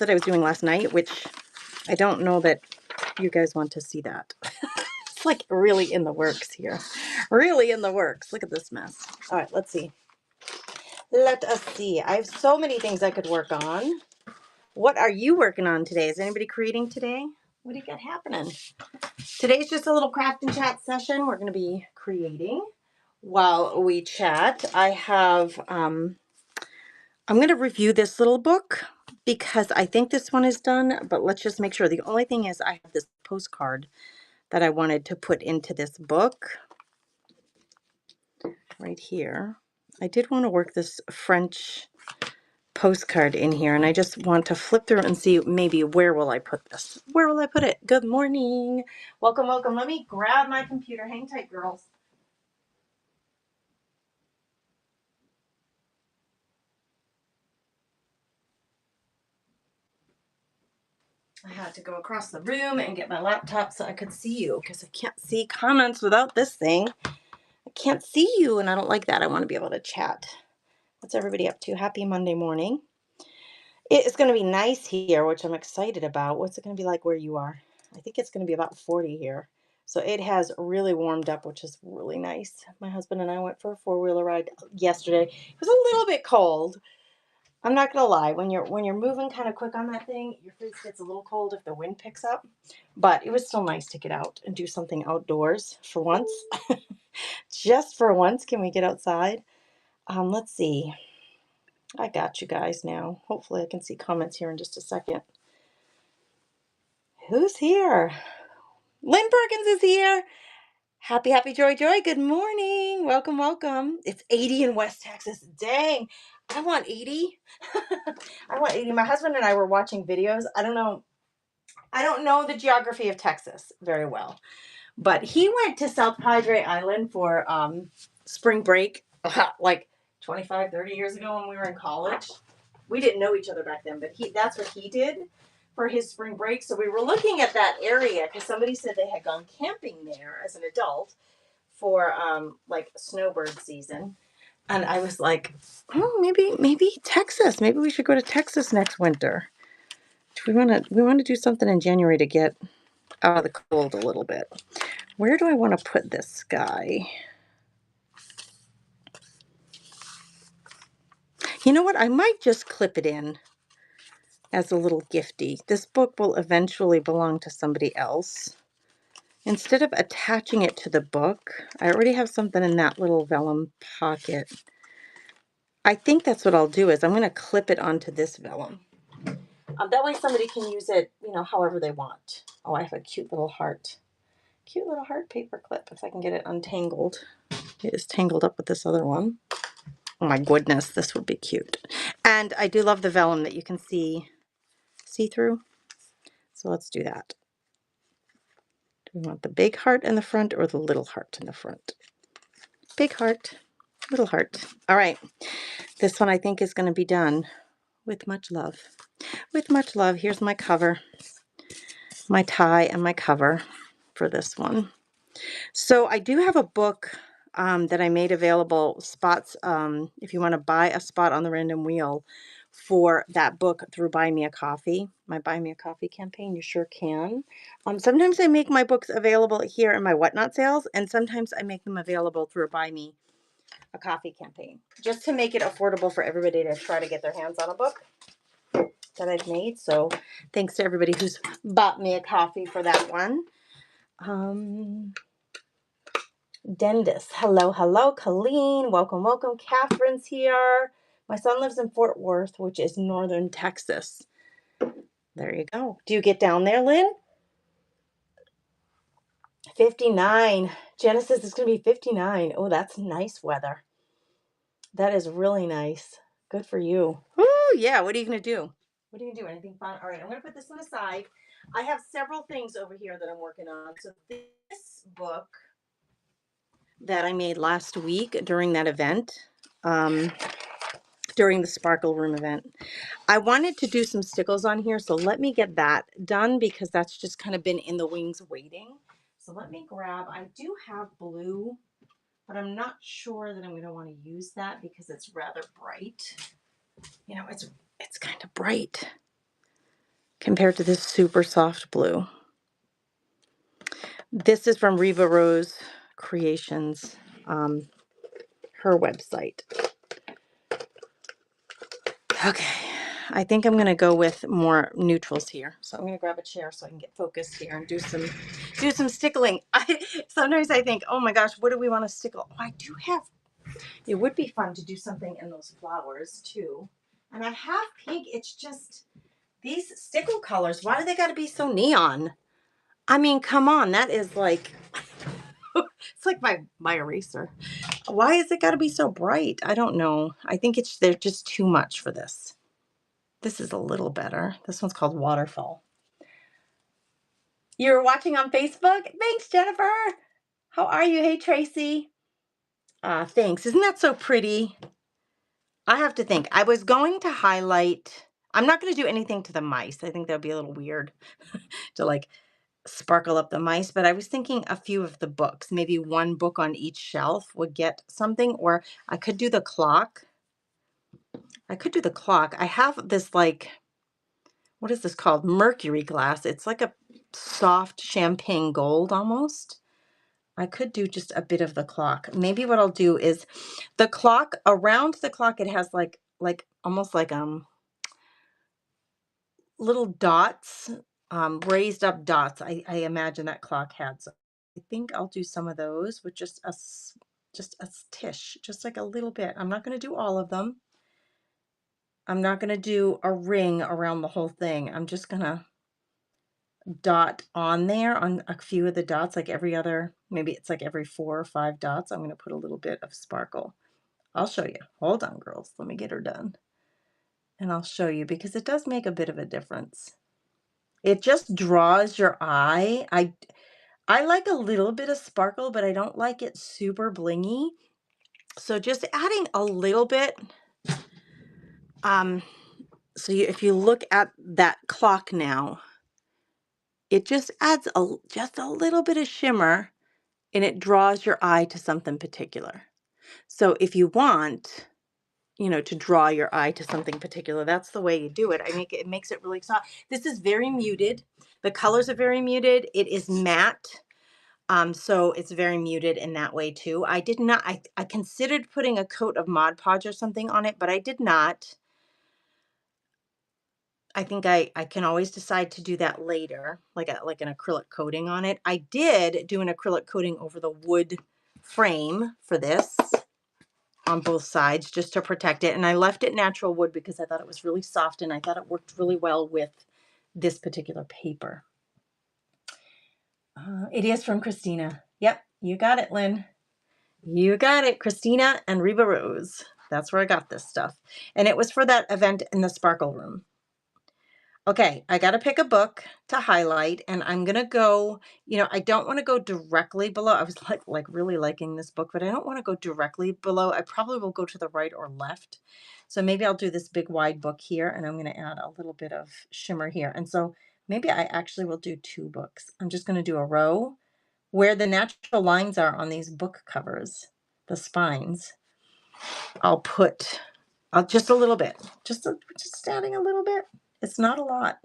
that I was doing last night, which I don't know that you guys want to see that. It's like really in the works here. Really in the works. Look at this mess. All right, let's see. Let us see. I have so many things I could work on. What are you working on today? Is anybody creating today? What do you got happening? Today's just a little craft and chat session. We're going to be creating while we chat. I'm going to review this little book because I think this one is done, but let's just make sure. The only thing is I have this postcard that I wanted to put into this book right here. I did want to work this French postcard in here, and I just want to flip through and see maybe where will I put this? Where will I put it? Good morning. Welcome, welcome. Let me grab my computer. Hang tight, girls. I had to go across the room and get my laptop so I could see you because I can't see comments without this thing. I can't see you, and I don't like that. I want to be able to chat. What's everybody up to? Happy Monday morning. It is going to be nice here, which I'm excited about. What's it going to be like where you are? I think it's going to be about 40 here. So it has really warmed up, which is really nice. My husband and I went for a four-wheeler ride yesterday. It was a little bit cold. I'm not gonna lie, when you're moving kind of quick on that thing, your face gets a little cold if the wind picks up. But it was still nice to get out and do something outdoors for once. Just for once, can we get outside? Let's see. I got you guys now. Hopefully I can see comments here in just a second. Who's here? Lynn Perkins is here. Happy, happy, joy, joy. Good morning. Welcome, welcome. It's 80 in West Texas. Dang. I want 80. I want 80. My husband and I were watching videos. I don't know the geography of Texas very well, but he went to South Padre Island for spring break like 25, 30 years ago when we were in college. We didn't know each other back then, but that's what he did for his spring break. So we were looking at that area because somebody said they had gone camping there as an adult for like snowbird season. And I was like, oh, maybe Texas. Maybe we should go to Texas next winter. We want to do something in January to get out of the cold a little bit. Where do I want to put this guy? You know what? I might just clip it in as a little gifty. This book will eventually belong to somebody else. Instead of attaching it to the book, I already have something in that little vellum pocket. I think that's what I'll do is I'm going to clip it onto this vellum. That way somebody can use it, however they want. Oh, I have a cute little heart. Cute little heart paper clip if I can get it untangled. It is tangled up with this other one. Oh my goodness, this would be cute. And I do love the vellum that you can see through. So let's do that. Do we want the big heart in the front or the little heart in the front? Big heart, little heart. All right. This one I think is going to be done with much love. With much love. Here's my cover, my tie and my cover for this one. So I do have a book that I made available, spots, if you want to buy a spot on the random wheel for that book through Buy Me a Coffee, my Buy Me a Coffee campaign. You sure can. Sometimes I make my books available here in my Whatnot sales, and sometimes I make them available through a Buy Me a Coffee campaign, just to make it affordable for everybody to try to get their hands on a book that I've made. So thanks to everybody who's bought me a coffee for that one. Dendis. Hello, hello, Colleen. Welcome, welcome. Catherine's here. My son lives in Fort Worth, which is northern Texas. There you go. Do you get down there, Lynn? 59. Genesis is going to be 59. Oh, that's nice weather. That is really nice. Good for you. Oh, yeah. What are you going to do? What are you going to do? Anything fun? All right, I'm going to put this one aside. I have several things over here that I'm working on. So this book that I made last week during that event, during the Sparkle Room event, I wanted to do some stickles on here, so let me get that done because that's just kind of been in the wings waiting. So let me grab, I do have blue, but I'm not sure that I'm going to want to use that because it's rather bright. It's kind of bright. compared to this super soft blue. This is from Reva Rose Creations, her website. Okay, I think I'm gonna go with more neutrals here. So I'm gonna grab a chair so I can get focused here and do some stickling. Sometimes I think, oh my gosh, what do we want to stickle? Oh, I do have. It would be fun to do something in those flowers too. And I have pink. It's just these stickle colors. Why do they got to be so neon? I mean, come on, that is like it's like my eraser. Why is it got to be so bright? I don't know. I think they're just too much for this. This is a little better. This one's called Waterfall. You're watching on Facebook? Thanks, Jennifer. How are you? Hey, Tracy. Thanks. Isn't that so pretty? I have to think. I was going to highlight. I'm not going to do anything to the mice. I think that would be a little weird to like sparkle up the mice, but I was thinking a few of the books. Maybe one book on each shelf would get something, or I could do the clock. I have this like, what is this called? Mercury glass. It's like a soft champagne gold almost. I could do just a bit of the clock. Maybe what I'll do is the clock, around the clock, it has like almost like little dots, raised up dots. I imagine that clock had. So I think I'll do some of those with just a tish, just like a little bit. I'm not going to do all of them. I'm not going to do a ring around the whole thing. I'm just going to dot on there on a few of the dots, like every other, maybe it's like every 4 or 5 dots. I'm going to put a little bit of sparkle. I'll show you. Hold on, girls. Let me get her done. And I'll show you because it does make a bit of a difference. It just draws your eye. I like a little bit of sparkle, but I don't like it super blingy. So just adding a little bit. So if you look at that clock now, it just adds just a little bit of shimmer, and it draws your eye to something particular. So if you want, to draw your eye to something particular, that's the way you do it. It makes it really soft. This is very muted. The colors are very muted. It is matte. So it's very muted in that way too. I did not, I considered putting a coat of Mod Podge or something on it, but I did not. I think I can always decide to do that later, like an acrylic coating on it. I did do an acrylic coating over the wood frame for this on both sides just to protect it. And I left it natural wood because I thought it was really soft and I thought it worked really well with this particular paper. It is from Christina. Yep, you got it, Lynn. You got it, Christina and Reba Rose. That's where I got this stuff. And it was for that event in the Sparkle Room. Okay, I got to pick a book to highlight, and I'm going to go, I don't want to go directly below. I was like really liking this book, but I don't want to go directly below. I probably will go to the right or left. So maybe I'll do this big wide book here, and I'm going to add a little bit of shimmer here. And so maybe I actually will do 2 books. I'm just going to do a row where the natural lines are on these book covers, the spines. I'll just a little bit, just adding a little bit. It's not a lot,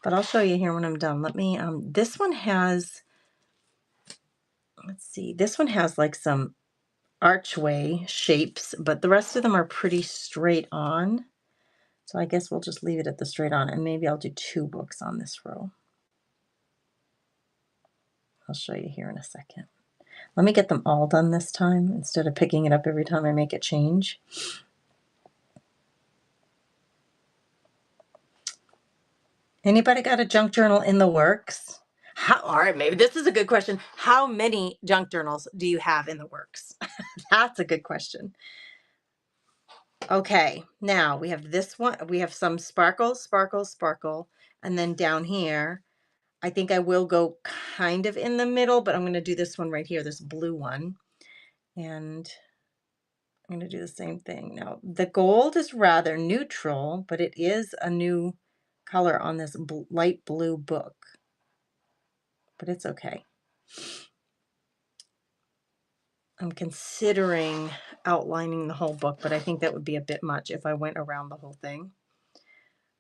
but I'll show you here when I'm done. Let me, this one has, let's see, this one has like some archway shapes, but the rest of them are pretty straight on. So I guess we'll just leave it at the straight on, and maybe I'll do 2 books on this row. I'll show you here in a second. Let me get them all done this time instead of picking it up every time I make a change. Anybody got a junk journal in the works? All right, maybe this is a good question. How many junk journals do you have in the works? That's a good question. Okay, now we have this one. We have some sparkle, sparkle, sparkle. And then down here, I think I will go kind of in the middle, but I'm going to do this one right here, this blue one. And I'm going to do the same thing. Now, the gold is rather neutral, but it is a new color on this light blue book. But it's okay. I'm considering outlining the whole book, but I think that would be a bit much if I went around the whole thing.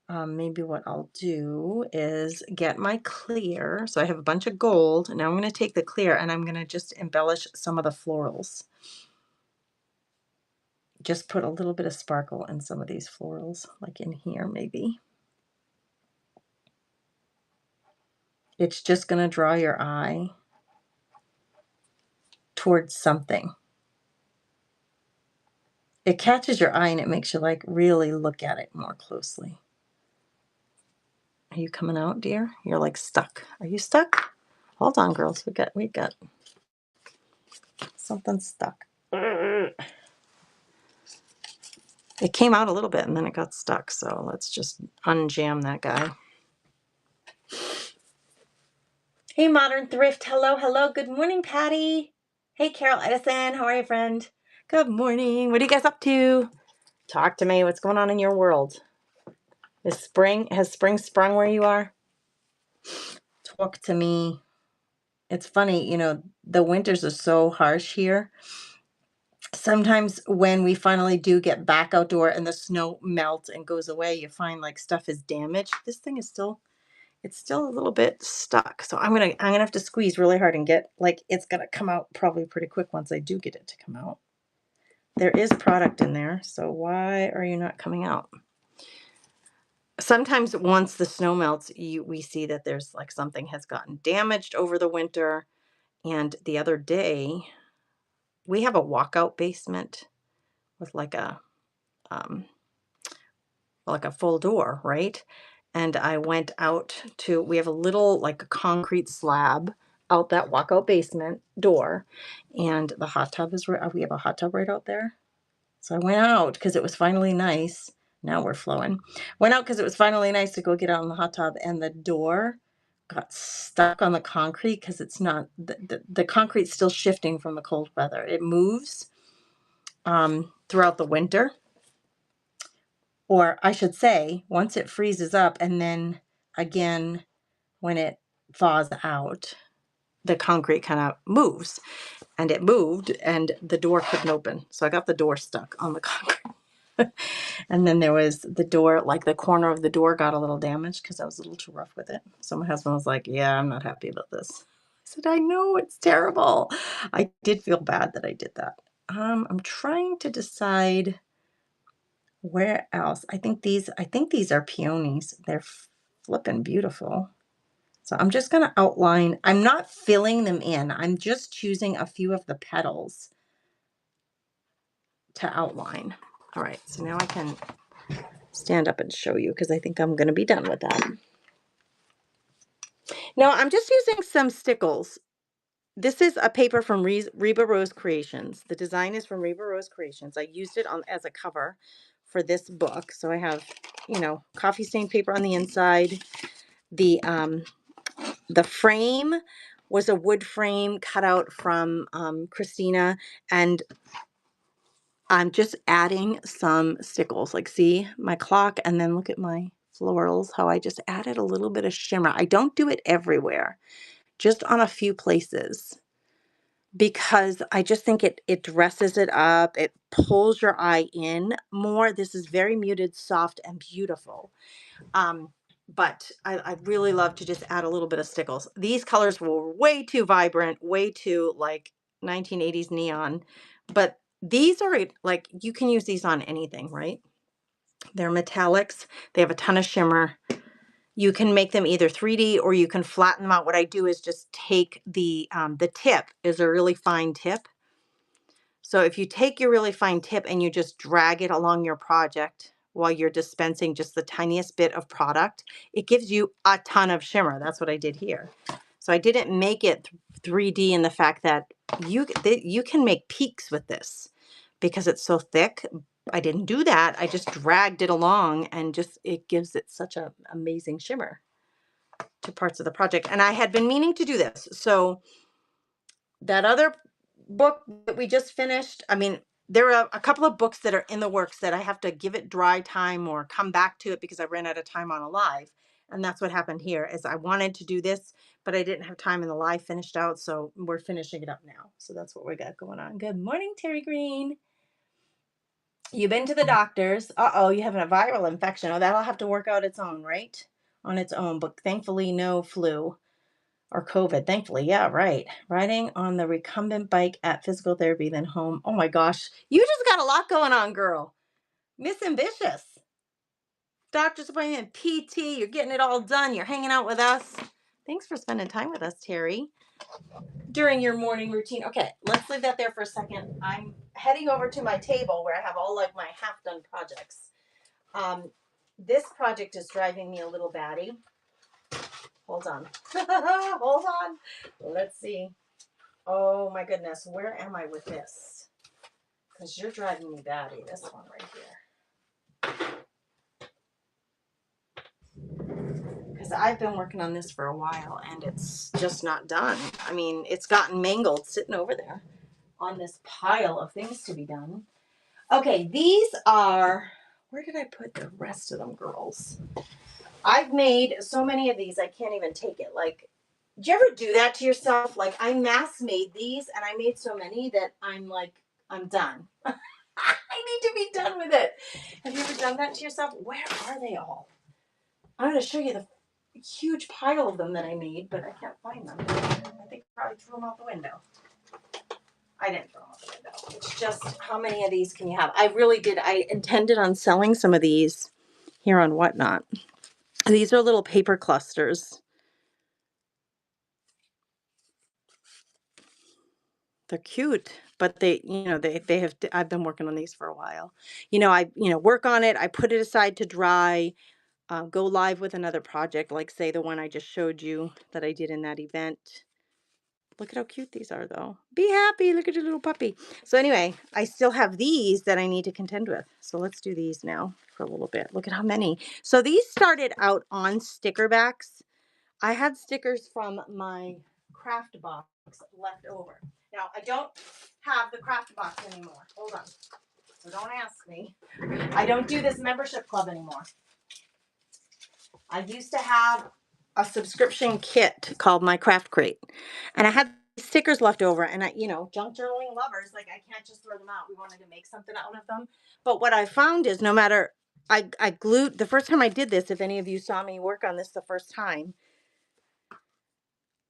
maybe what I'll do is get my clear. So I have a bunch of gold. Now I'm going to take the clear and I'm going to just embellish some of the florals. Just put a little bit of sparkle in some of these florals, like in here maybe. It's just going to draw your eye towards something. It catches your eye and it makes you like really look at it more closely. Are you coming out, dear? You're like stuck. Are you stuck? Hold on, girls. We got something stuck. It came out a little bit and then it got stuck. So let's just unjam that guy. Hey, Modern Thrift. Hello, hello. Good morning, Patty. Hey, Carol Edison. How are you, friend? Good morning. What are you guys up to? Talk to me. What's going on in your world? Has spring sprung where you are? Talk to me. It's funny, the winters are so harsh here. Sometimes when we finally do get back outdoor and the snow melts and goes away, you find like stuff is damaged. This thing is it's still a little bit stuck. So I'm gonna have to squeeze really hard and get like it's gonna come out probably pretty quick once I do get it to come out. There is product in there, so why are you not coming out? Sometimes once the snow melts, we see that there's like something has gotten damaged over the winter. And the other day, we have a walkout basement with um, like a full door, right? And I went out to, we have a little like a concrete slab out that walkout basement door, and the hot tub is right. We have a hot tub right out there. So I went out because it was finally nice. Now we're flowing. Went out because it was finally nice to go get out in the hot tub, and the door got stuck on the concrete because it's not the concrete's still shifting from the cold weather. It moves throughout the winter, or I should say, once it freezes up, and then again when it thaws out, the concrete kind of moves, and it moved, and the door couldn't open. So I got the door stuck on the concrete. And then there was the door, like the corner of the door got a little damaged because I was a little too rough with it. So my husband was like, yeah, I'm not happy about this. I said, I know, it's terrible. I did feel bad that I did that. I'm trying to decide where else. I think these are peonies. They're flipping beautiful. So I'm just going to outline. I'm not filling them in. I'm just choosing a few of the petals to outline. All right, so now I can stand up and show you because I think I'm going to be done with that. Now I'm just using some stickles. This is a paper from Reba Rose Creations. The design is from Reba Rose Creations. I used it on as a cover for this book. So I have, coffee stained paper on the inside. The frame was a wood frame cut out from Christina, and I'm just adding some stickles. Like, see my clock, and then look at my florals, how I just added a little bit of shimmer. I don't do it everywhere, just on a few places, because I just think it dresses it up. It pulls your eye in more. This is very muted, soft, and beautiful. But I really love to just add a little bit of stickles. These colors were way too vibrant, way too like 1980s neon, but these are like, you can use these on anything, right? They're metallics. They have a ton of shimmer. You can make them either 3D or you can flatten them out. What I do is just take the tip is a really fine tip. So if you take your really fine tip and you just drag it along your project while you're dispensing just the tiniest bit of product, it gives you a ton of shimmer. That's what I did here. So I didn't make it 3D in the fact that you can make peaks with this because it's so thick. I didn't do that. I just dragged it along, and just it gives it such an amazing shimmer to parts of the project. And I had been meaning to do this. So that other book that we just finished, I mean, there are a couple of books that are in the works that I have to give it dry time or come back to it because I ran out of time on a live. And that's what happened here, is I wanted to do this, but I didn't have time, and the live finished out. So we're finishing it up now. So that's what we got going on. Good morning, Terry Green. You've been to the doctors. Uh-oh, you have a viral infection. Oh, that'll have to work out its own, right? On its own, but thankfully no flu or COVID. Thankfully, yeah, right. Riding on the recumbent bike at physical therapy, then home. Oh my gosh, you just got a lot going on, girl. Miss Ambitious. Doctor's appointment, PT, you're getting it all done. You're hanging out with us. Thanks for spending time with us, Terry, during your morning routine. Okay, let's leave that there for a second. I'm heading over to my table where I have all like my half done projects. This project is driving me a little batty. Hold on. Hold on. Let's see. Oh my goodness, where am I with this? Because you're driving me batty. This one right here. Because I've been working on this for a while and it's just not done. I mean, it's gotten mangled sitting over there on this pile of things to be done. Okay, these are, where did I put the rest of them, girls? I've made so many of these, I can't even take it. Like, do you ever do that to yourself? Like, I mass made these and I made so many that I'm like, I'm done. I need to be done with it. Have you ever done that to yourself? Where are they all? I'm going to show you the huge pile of them that I made, but I can't find them. I think I probably threw them out the window. I didn't throw them out the window. It's just, how many of these can you have? I really did. I intended on selling some of these here on Whatnot. These are little paper clusters. They're cute, but they have, I've been working on these for a while. I work on it. I put it aside to dry, go live with another project, like say the one I just showed you that I did in that event. Look at how cute these are, though. Be happy. Look at your little puppy. So anyway, I still have these that I need to contend with. So let's do these now for a little bit. Look at how many. So these started out on sticker backs. I had stickers from my craft box left over. Now, I don't have the craft box anymore. Hold on. So don't ask me. I don't do this membership club anymore. I used to have a subscription kit called my Craft Crate. And I had stickers left over. And junk journaling lovers, like I can't just throw them out. We wanted to make something out of them. But what I found is no matter, I glued, the first time I did this, if any of you saw me work on this the first time,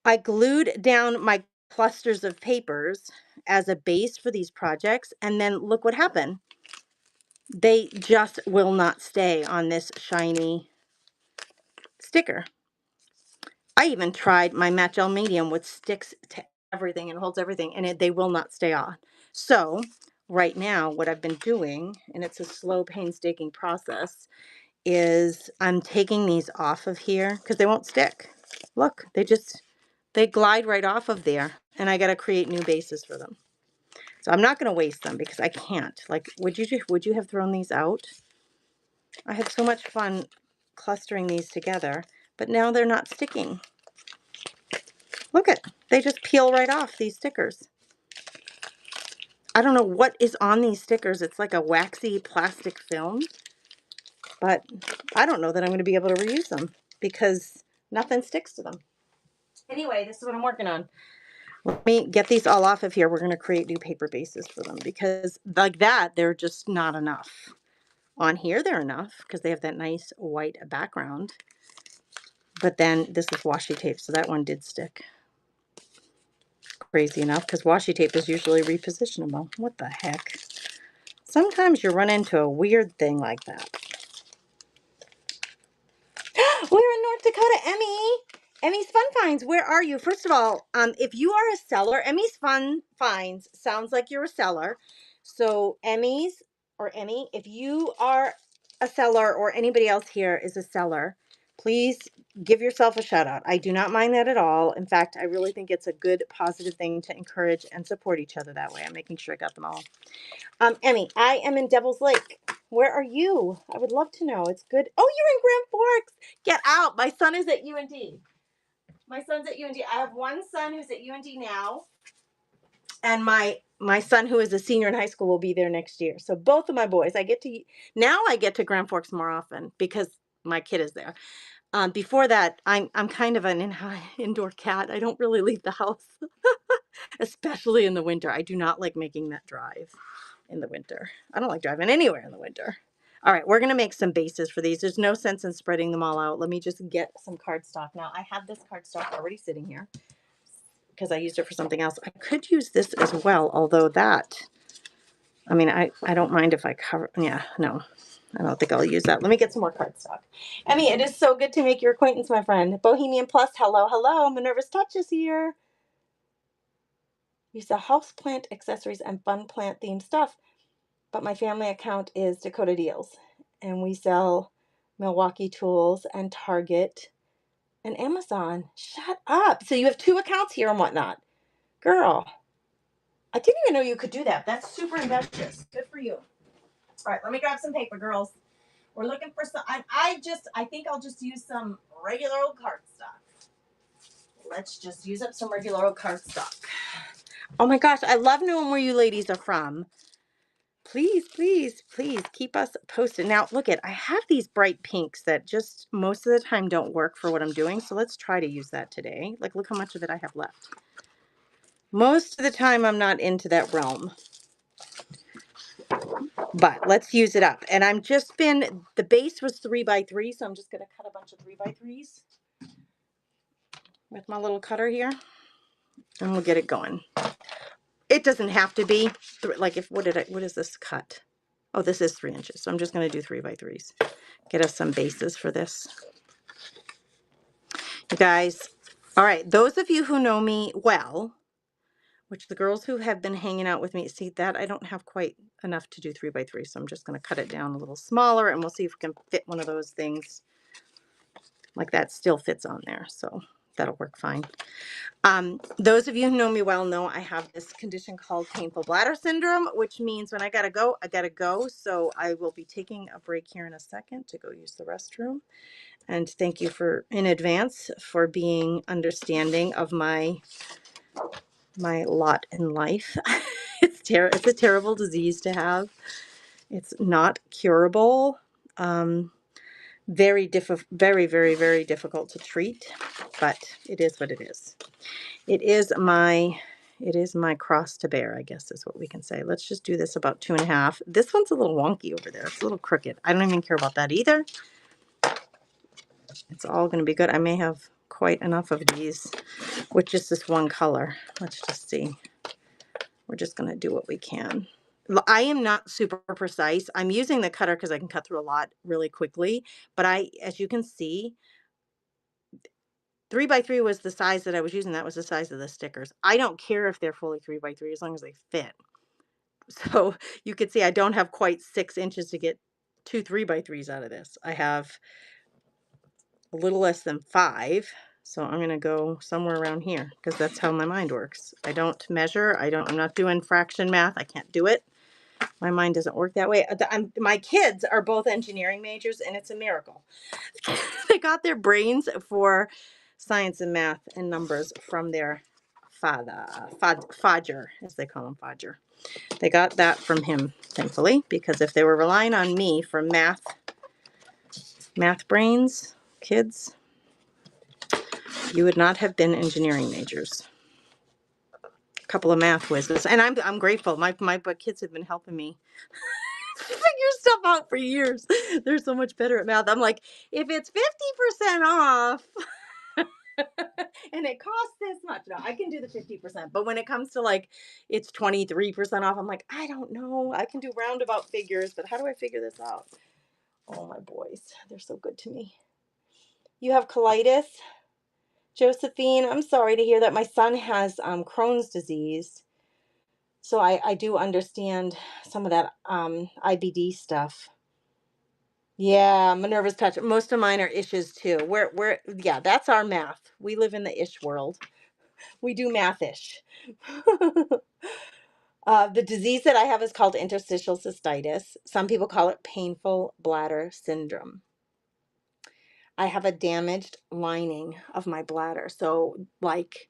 I glued down my clusters of papers as a base for these projects. And then look what happened. They just will not stay on this shiny sticker. I even tried my Matte Gel Medium, which sticks to everything and holds everything, and they will not stay on. So right now, what I've been doing, and it's a slow, painstaking process, is I'm taking these off of here because they won't stick. Look, they glide right off of there, and I got to create new bases for them. So I'm not going to waste them because I can't. Like, would you have thrown these out? I had so much fun clustering these together, but now they're not sticking. Look at, they just peel right off, these stickers. I don't know what is on these stickers. It's like a waxy plastic film, but I don't know that I'm going to be able to reuse them because nothing sticks to them. Anyway, this is what I'm working on. Let me get these all off of here. We're going to create new paper bases for them because like that, they're just not enough. On here, they're enough because they have that nice white background. But then this is washi tape, so that one did stick. Crazy enough, because washi tape is usually repositionable. What the heck? Sometimes you run into a weird thing like that. We're in North Dakota, Emmy. Emmy's Fun Finds, where are you? First of all, if you are a seller, Emmy's Fun Finds sounds like you're a seller. So Emmy, if you are a seller or anybody else here is a seller, please give yourself a shout out. I do not mind that at all. In fact, I really think it's a good, positive thing to encourage and support each other that way. I'm making sure I got them all. Emmy, I am in Devil's Lake. Where are you? I would love to know. It's good. Oh, you're in Grand Forks. Get out. My son is at UND. My son's at UND. I have one son who's at UND now. And my son who is a senior in high school will be there next year. So both of my boys, I get to Grand Forks more often because my kid is there. Before that, I'm kind of an indoor cat. I don't really leave the house, especially in the winter. I do not like making that drive. in the winter. I don't like driving anywhere in the winter. All right, we're going to make some bases for these. There's no sense in spreading them all out. Let me just get some cardstock. Now, I have this cardstock already sitting here because I used it for something else. I could use this as well, although that, I mean, I don't mind if I cover, yeah, no, I don't think I'll use that. Let me get some more cardstock. Emmy, it is so good to make your acquaintance, my friend. Bohemian Plus, hello, hello. Minerva's Touch is here. You sell houseplant accessories and fun plant themed stuff, but my family account is Dakota Deals, and we sell Milwaukee Tools and Target and Amazon. Shut up. So you have 2 accounts here and whatnot. Girl, I didn't even know you could do that. That's super ambitious. Good for you. All right, let me grab some paper, girls. We're looking for some. I think I'll just use some regular old cardstock. Let's just use up some regular old cardstock. Oh my gosh, I love knowing where you ladies are from. Please, please, please keep us posted. Now, look I have these bright pinks that just most of the time don't work for what I'm doing. So let's try to use that today. Like, look how much of it I have left. Most of the time I'm not into that realm. But let's use it up. And I'm just been, the base was 3x3, so I'm just going to cut a bunch of 3x3s with my little cutter here. And we'll get it going. It doesn't have to be, like what is this cut? Oh, this is 3 inches. So I'm just going to do 3x3s. Get us some bases for this. You guys, all right, those of you who know me well, which the girls who have been hanging out with me, see that I don't have quite enough to do 3x3, so I'm just going to cut it down a little smaller, and we'll see if we can fit one of those things. Like that still fits on there, so that'll work fine. Those of you who know me well know I have this condition called painful bladder syndrome, which means when I gotta go, I gotta go. So I will be taking a break here in a second to go use the restroom. And thank you in advance for being understanding of my lot in life. It's a terrible disease to have. It's not curable. Very, very difficult to treat, but it is what it is. It is my cross to bear, I guess is what we can say. Let's just do this about 2.5. This one's a little wonky over there. It's a little crooked. I don't even care about that either. It's all going to be good. I may have quite enough of these with just this one color. Let's just see. We're just going to do what we can. I am not super precise. I'm using the cutter because I can cut through a lot really quickly. But as you can see, 3x3 was the size that I was using. That was the size of the stickers. I don't care if they're fully 3x3 as long as they fit. So you could see I don't have quite 6 inches to get 2 3x3s out of this. I have a little less than 5. So I'm going to go somewhere around here because that's how my mind works. I don't measure. I'm not doing fraction math. I can't do it. My mind doesn't work that way. My kids are both engineering majors, and it's a miracle. They got their brains for science and math and numbers from their father, Fodger, as they call him, Fodger. They got that from him, thankfully, because if they were relying on me for math brains, kids, you would not have been engineering majors. A couple of math whizzes, and I'm grateful. My kids have been helping me figure stuff out for years. They're so much better at math. I'm like, if it's 50% off and it costs this much, no, I can do the 50%. But when it comes to like it's 23% off, I'm like, I don't know. I can do roundabout figures, but how do I figure this out? Oh, my boys, they're so good to me. You have colitis, Josephine. I'm sorry to hear that. My son has Crohn's disease. So I do understand some of that IBD stuff. Yeah, Minerva's Touch. Most of mine are ishes too. Yeah, that's our math. We live in the ish world. We do math-ish. The disease that I have is called interstitial cystitis. Some people call it painful bladder syndrome. I have a damaged lining of my bladder. So like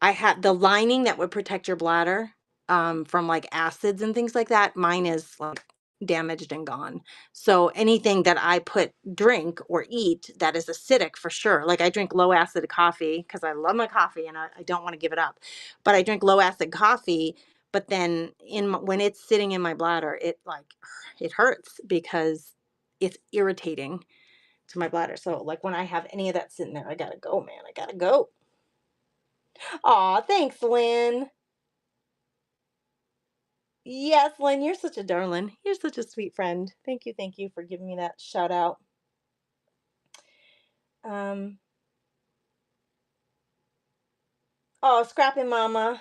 I had the lining that would protect your bladder from like acids and things like that. Mine is like damaged and gone. So anything that I drink or eat that is acidic for sure. Like I drink low acid coffee because I love my coffee and I don't want to give it up. But I drink low acid coffee, But then when it's sitting in my bladder, it hurts because it's irritating to my bladder. So like when I have any of that sitting there, I gotta go, man. I gotta go. Aw, thanks, Lynn. Yes, Lynn, you're such a darling. You're such a sweet friend. Thank you for giving me that shout out. Um, oh, Scrappy Mama,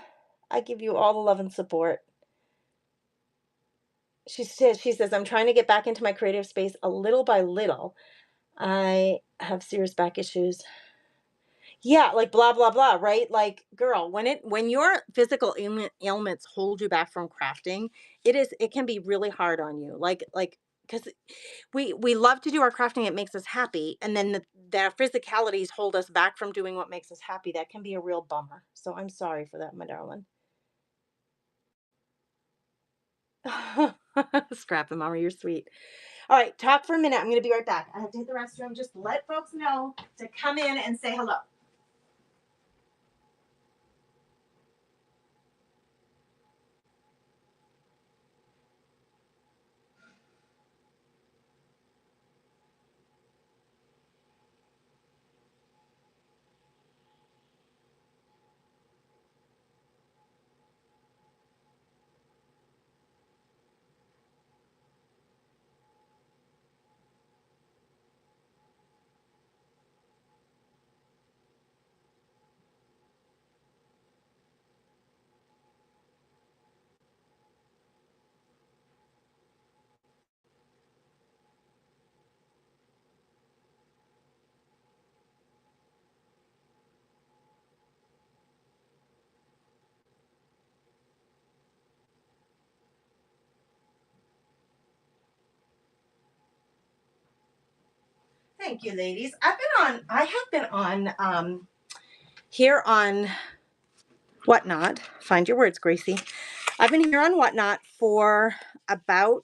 I give you all the love and support. She says, I'm trying to get back into my creative space a little by little. I have serious back issues. Yeah, like blah blah blah, right? Like, girl, when your physical ailments hold you back from crafting, it can be really hard on you. Like because we love to do our crafting, it makes us happy, and then the physicalities hold us back from doing what makes us happy. That can be a real bummer. So I'm sorry for that, my darling. Scrapping mama, you're sweet. All right, talk for a minute. I'm going to be right back. I have to hit the restroom. Just let folks know to come in and say hello. Thank you, ladies. I have been on here on Whatnot. Find your words, Gracie. I've been here on Whatnot for about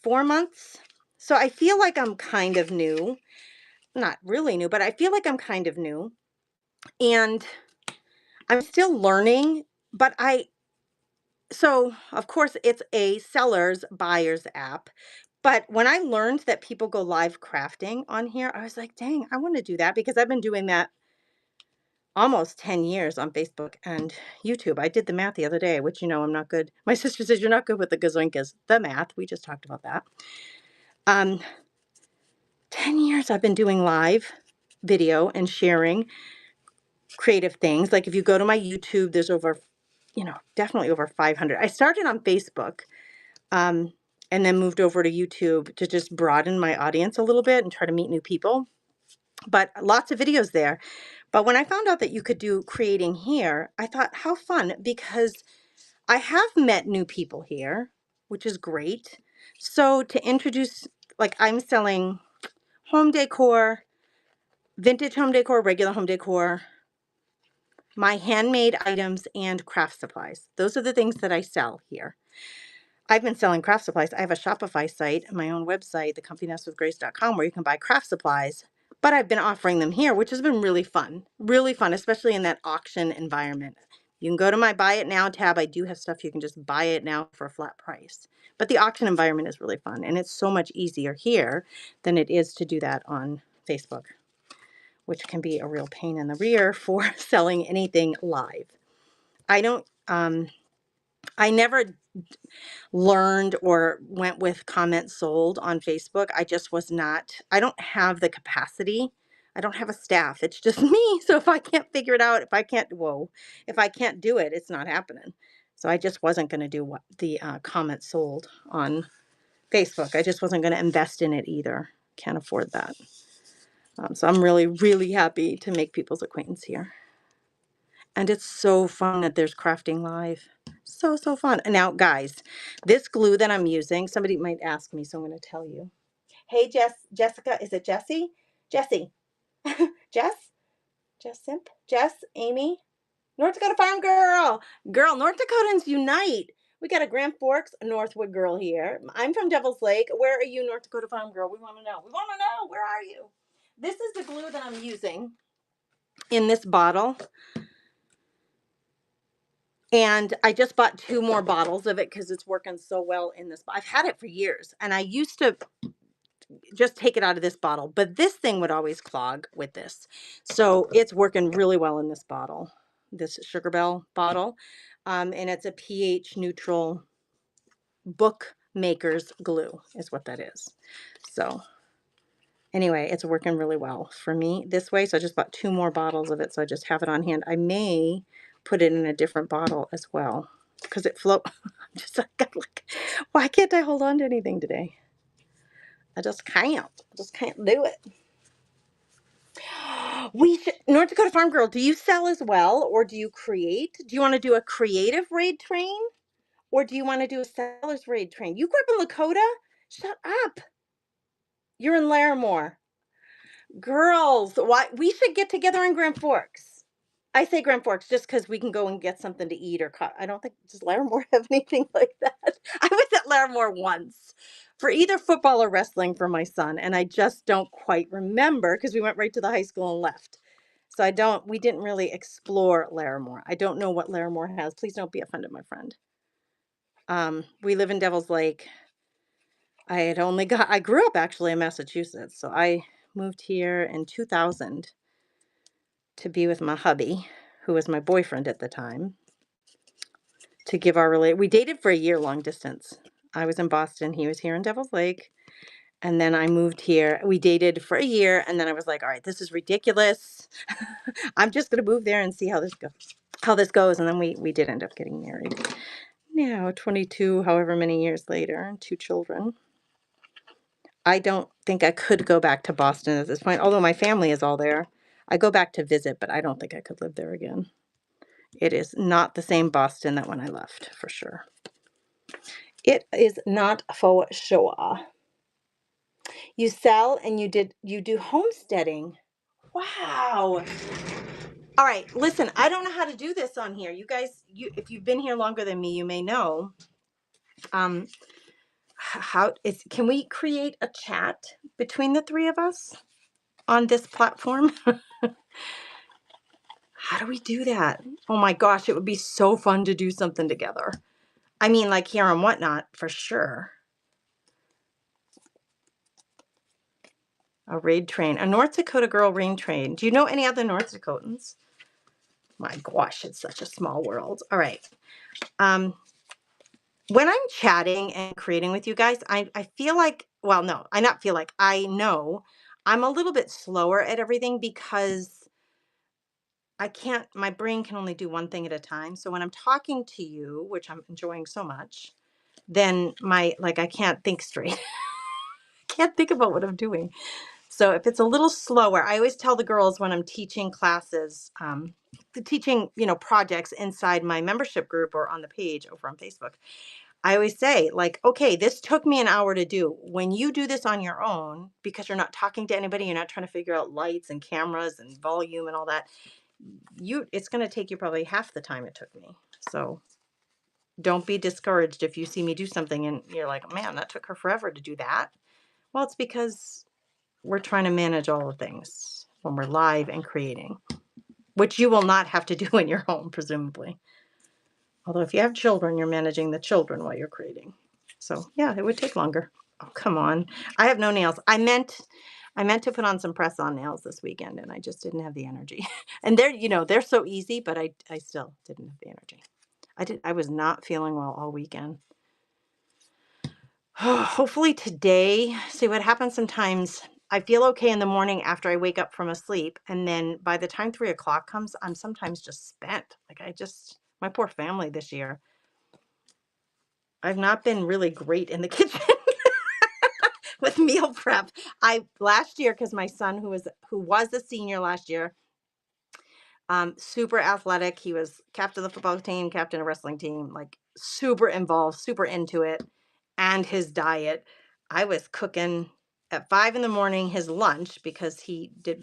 4 months. So I feel like I'm kind of new. Not really new, but I feel like I'm kind of new. And I'm still learning, but so of course it's a seller's buyer's app. But when I learned that people go live crafting on here, I was like, dang, I want to do that because I've been doing that almost 10 years on Facebook and YouTube. I did the math the other day, which I'm not good. My sister says you're not good with the gazoinkas. The math, we just talked about that. Um, 10 years I've been doing live video and sharing creative things. Like if you go to my YouTube, there's over, definitely over 500. I started on Facebook and then moved over to YouTube to just broaden my audience a little bit and try to meet new people. But lots of videos there. But when I found out that you could do creating here, I thought, how fun, because I have met new people here, which is great. So to introduce, like I'm selling home decor, vintage home decor, regular home decor, my handmade items, and craft supplies. Those are the things that I sell here. I've been selling craft supplies. I have a Shopify site, my own website, thecompinesswithgrace.com, where you can buy craft supplies. But I've been offering them here, which has been really fun, especially in that auction environment. You can go to my Buy It Now tab. I do have stuff you can just buy it now for a flat price. But the auction environment is really fun, and it's so much easier here than it is to do that on Facebook, which can be a real pain in the rear for selling anything live. I never learned or went with comments sold on Facebook. I don't have the capacity. I don't have a staff. It's just me. So if I can't figure it out, if I can't do it, it's not happening. So I just wasn't going to do what the comments sold on Facebook. I just wasn't going to invest in it either. Can't afford that. So I'm really, really happy to make people's acquaintance here. And it's so fun that there's crafting live. So fun. And now, guys, this glue that I'm using, somebody might ask me, so I'm going to tell you. Hey, Jessica, is it Jessie? Jessie. Jess? Jess? Amy? North Dakota Farm Girl. Girl, North Dakotans unite. We got a Grand Forks Northwood girl here. I'm from Devil's Lake. Where are you, North Dakota Farm Girl? We want to know. Where are you? This is the glue that I'm using in this bottle. And I just bought 2 more bottles of it because it's working so well in this. I've had it for years, and I used to just take it out of this bottle, but this thing would always clog with this. So it's working really well in this bottle, this Sugar Bell bottle. And it's a pH neutral bookmaker's glue is what that is. So anyway, it's working really well for me this way. So I just bought 2 more bottles of it. So I just have it on hand. I may put it in a different bottle as well because it float. I'm like, why can't I hold on to anything today? I just can't. I just can't do it. We should, North Dakota Farm Girl, do you sell as well or do you create? Do you want to do a creative raid train or do you want to do a seller's raid train? You grew up in Lakota? Shut up. You're in Larimore. Girls, why we should get together in Grand Forks. I say Grand Forks just because we can go and get something to eat or I don't think, does Larimore have anything like that? I was at Larimore once for either football or wrestling for my son, and I just don't quite remember because we went right to the high school and left. So we didn't really explore Larimore. I don't know what Larimore has. Please don't be offended, my friend. We live in Devil's Lake. I grew up actually in Massachusetts, so I moved here in 2000 to be with my hubby, who was my boyfriend at the time, to give we dated for a year long distance. I was in Boston, he was here in Devil's Lake, and then I moved here. We dated for a year, and then I was like, all right, this is ridiculous. I'm just going to move there and see how this goes. And then we did end up getting married. Now, 22, however many years later, 2 children. I don't think I could go back to Boston at this point, although my family is all there. I go back to visit, but I don't think I could live there again. It is not the same Boston that when I left, for sure. It is not for sure. You sell and you do homesteading. Wow. All right, listen, I don't know how to do this on here. You guys, if you've been here longer than me, you may know. Can we create a chat between the 3 of us on this platform? How do we do that? Oh my gosh, it would be so fun to do something together. I mean, like here on Whatnot, for sure. A raid train, a North Dakota girl raid train. Do you know any other North Dakotans? My gosh, it's such a small world. All right. When I'm chatting and creating with you guys, I feel like, well, no, I know I'm a little bit slower at everything because my brain can only do one thing at a time. So when I'm talking to you, which I'm enjoying so much, then I can't think straight. Can't think about what I'm doing. So if it's a little slower, I always tell the girls when I'm teaching classes, teaching, projects inside my membership group or on the page over on Facebook, I always say, like, okay, this took me an hour to do. When you do this on your own, because you're not talking to anybody, you're not trying to figure out lights and cameras and volume and all that, it's going to take you probably half the time it took me. So don't be discouraged if you see me do something and you're like, man, that took her forever to do that. Well, it's because we're trying to manage all the things when we're live and creating, which you will not have to do in your home, presumably. Although if you have children, you're managing the children while you're creating. So yeah, it would take longer. Oh, come on. I have no nails. I meant to put on some press-on nails this weekend and I just didn't have the energy. And they're so easy, but I still didn't have the energy. I was not feeling well all weekend. Hopefully today, see what happens sometimes. I feel okay in the morning after I wake up from a sleep. And then by the time 3 o'clock comes, I'm sometimes just spent. My poor family this year. I've not been really great in the kitchen with meal prep. Last year, because my son who was a senior last year, super athletic. He was captain of the football team, captain of the wrestling team, like super involved, super into it. And his diet, I was cooking at 5 a.m. his lunch because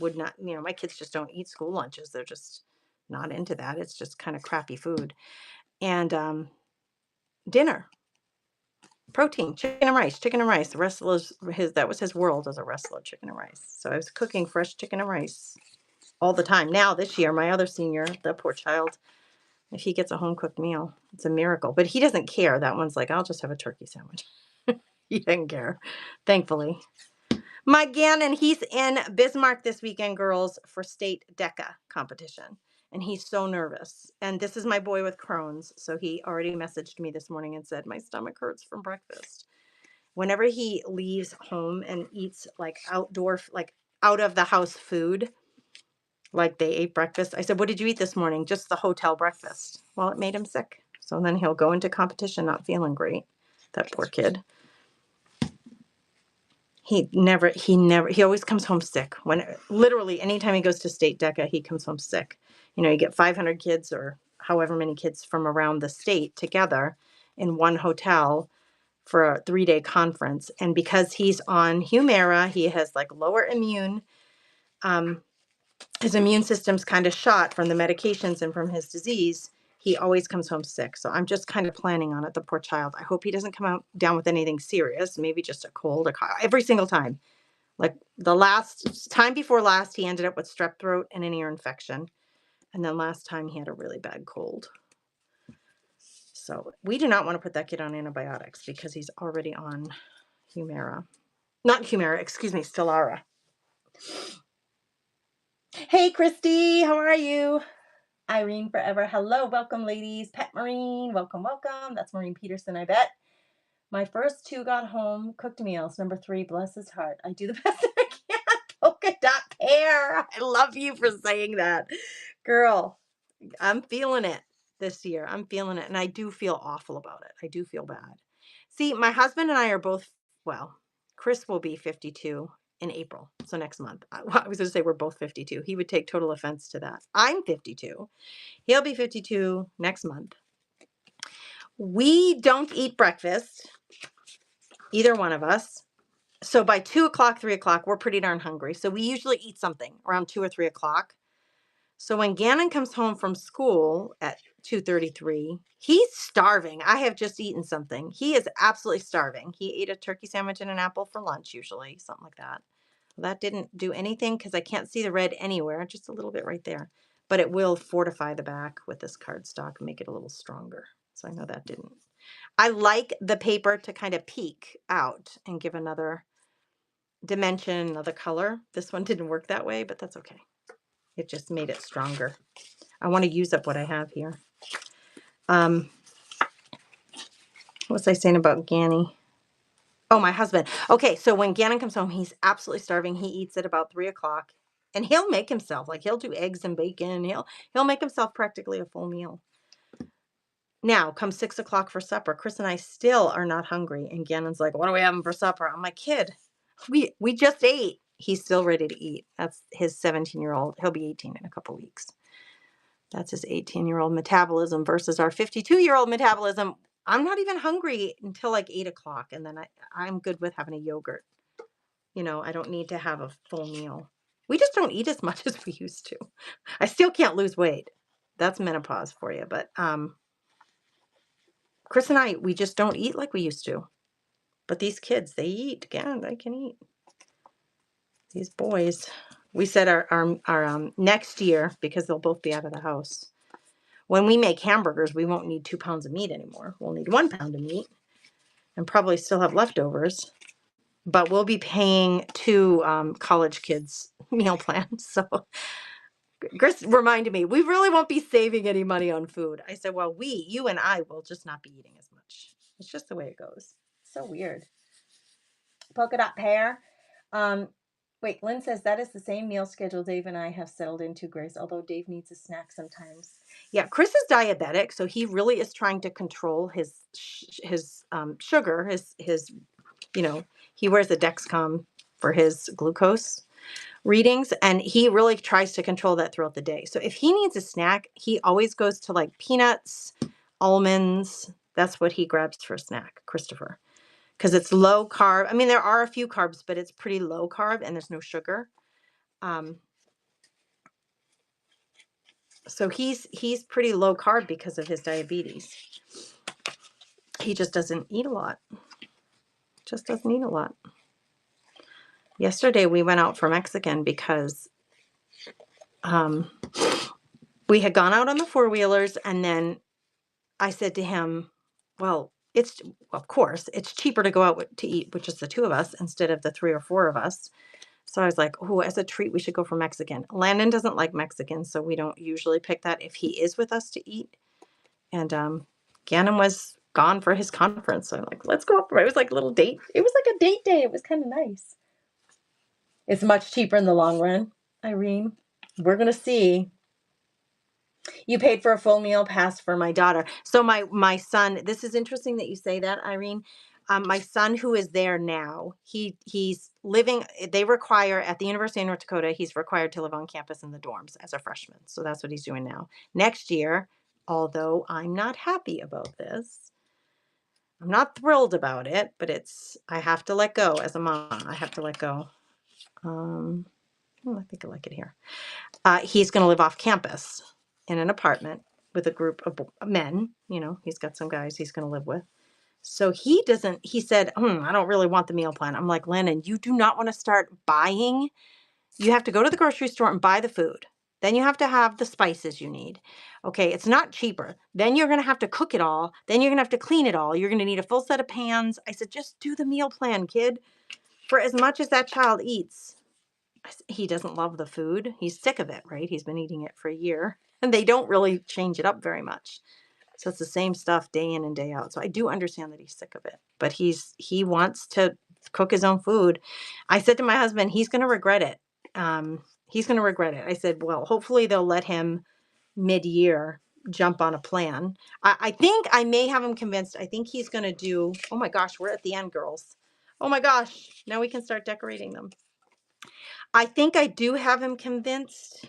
would not, my kids just don't eat school lunches. They're just not into that. It's just kind of crappy food. And dinner, protein, chicken and rice. The wrestler's that was his world as a wrestler, chicken and rice. So I was cooking fresh chicken and rice all the time. Now this year, my other senior, the poor child, If he gets a home cooked meal, it's a miracle. But he doesn't care. That one's like, I'll just have a turkey sandwich. He doesn't care, thankfully. My Gannon, he's in Bismarck this weekend, girls, for state DECA competition. And he's so nervous. And this is my boy with Crohn's. So he already messaged me this morning and said, my stomach hurts from breakfast. Whenever he leaves home and eats like outdoor, like out of the house food, like they ate breakfast, I said, what did you eat this morning? Just the hotel breakfast. Well, it made him sick. So then he'll go into competition not feeling great. That poor kid. He always comes home sick. When literally anytime he goes to state DECA, he comes home sick. You get 500 kids or however many kids from around the state together in one hotel for a 3-day conference. And because he's on Humira, he has like lower immune. His immune system's kind of shot from the medications and from his disease. He always comes home sick. So I'm just kind of planning on it, the poor child. I hope he doesn't come down with anything serious, maybe just a cold, every single time. Like the last time before last, he ended up with strep throat and an ear infection. And then last time he had a really bad cold. So we do not want to put that kid on antibiotics because he's already on Humira. Not Humira, excuse me, Stelara. Hey, Christy, how are you? Irene Forever. Hello, welcome, ladies. Pet Marine, welcome, welcome. That's Maureen Peterson, I bet. My first 2 got home cooked meals. Number 3, bless his heart. I do the best that I can. Polka dot pear. I love you for saying that. Girl, I'm feeling it this year. I'm feeling it. And I do feel awful about it. I do feel bad. See, my husband and I are both, well, Chris will be 52 in April. So next month. I was going to say we're both 52. He would take total offense to that. I'm 52. He'll be 52 next month. We don't eat breakfast, either one of us. So by 2 o'clock, 3 o'clock, we're pretty darn hungry. So we usually eat something around 2 or 3 o'clock. So when Gannon comes home from school at 2:33, he's starving. I have just eaten something. He is absolutely starving. He ate a turkey sandwich and an apple for lunch, usually, something like that. Well, that didn't do anything because I can't see the red anywhere, just a little bit right there. But it will fortify the back with this cardstock and make it a little stronger. So I know that didn't. I like the paper to kind of peek out and give another dimension, another color. This one didn't work that way, but that's okay. It just made it stronger. I want to use up what I have here. What was I saying about Ganny? Oh, my husband. Okay, so when Gannon comes home, he's absolutely starving. He eats at about 3 o'clock. And he'll make himself, like he'll do eggs and bacon. He'll make himself practically a full meal. Now, come 6 o'clock for supper, Chris and I still are not hungry. And Gannon's like, what are we having for supper? I'm like, kid, we just ate. He's still ready to eat. That's his 17-year-old. He'll be 18 in a couple weeks. That's his 18-year-old metabolism versus our 52-year-old metabolism. I'm not even hungry until like 8 o'clock. And then I'm good with having a yogurt. I don't need to have a full meal. We just don't eat as much as we used to. I still can't lose weight. That's menopause for you. But Chris and I, we just don't eat like we used to. But these kids, they eat. Again, they can eat. These boys. We said our next year, because they'll both be out of the house, when we make hamburgers, we won't need 2 pounds of meat anymore. We'll need 1 pound of meat and probably still have leftovers. But we'll be paying 2 college kids meal plans. So Chris reminded me, we really won't be saving any money on food. I said, well, you and I will just not be eating as much. It's just the way it goes. So weird. Polka dot pear. Wait, Lynn says that is the same meal schedule Dave and I have settled into, Grace, although Dave needs a snack sometimes. Yeah, Chris is diabetic, so he really is trying to control his sugar, his he wears a Dexcom for his glucose readings, and he really tries to control that throughout the day. So if he needs a snack, he always goes to like peanuts, almonds. That's what he grabs for a snack, Christopher. Because it's low carb. I mean, there are a few carbs, but it's pretty low carb and there's no sugar. So he's pretty low carb because of his diabetes. He just doesn't eat a lot. Just doesn't eat a lot. Yesterday we went out for Mexican because we had gone out on the four-wheelers, and then I said to him, well, of course, it's cheaper to go out to eat, which is the two of us, instead of the three or four of us. So I was like, oh, as a treat, we should go for Mexican. Landon doesn't like Mexican, so we don't usually pick that if he is with us to eat. And Gannon was gone for his conference. So I'm like, let's go up. It was like a little date. It was like a date day. It was kind of nice. It's much cheaper in the long run, Irene. We're going to see. You paid for a full meal pass for my daughter. So my son, this is interesting that you say that, Irene. My son, who is there now, he's living, they require at the University of North Dakota, he's required to live on campus in the dorms as a freshman. So that's what he's doing now. Next year, although I'm not happy about this, I'm not thrilled about it, but I have to let go as a mom. I have to let go. I think I like it here. He's going to live off campus in an apartment with a group of men. He's got some guys he's going to live with. So he said, I don't really want the meal plan. I'm like, Landon, you do not want to start buying. You have to go to the grocery store and buy the food. Then you have to have the spices you need. Okay, it's not cheaper. Then you're going to have to cook it all. Then you're going to have to clean it all. You're going to need a full set of pans. I said, just do the meal plan, kid. For as much as that child eats, he doesn't love the food. He's sick of it, right? He's been eating it for a year. And they don't really change it up very much. So it's the same stuff day in and day out. So I do understand that he's sick of it. But he wants to cook his own food. I said to my husband, he's going to regret it. He's going to regret it. I said, well, hopefully they'll let him mid-year jump on a plan. I think I may have him convinced. I think he's going to do, oh my gosh, we're at the end, girls. Oh my gosh, now we can start decorating them. I think I do have him convinced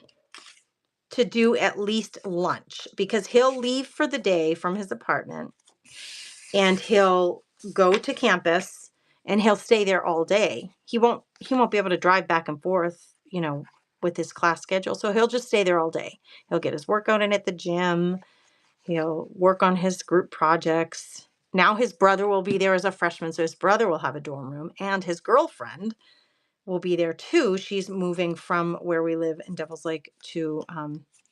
to do at least lunch, because he'll leave for the day from his apartment and he'll go to campus and he'll stay there all day. He won't be able to drive back and forth, with his class schedule. So he'll just stay there all day. He'll get his workout in at the gym. He'll work on his group projects. Now his brother will be there as a freshman, so his brother will have a dorm room, and his girlfriend will be there too. She's moving from where we live in Devil's Lake to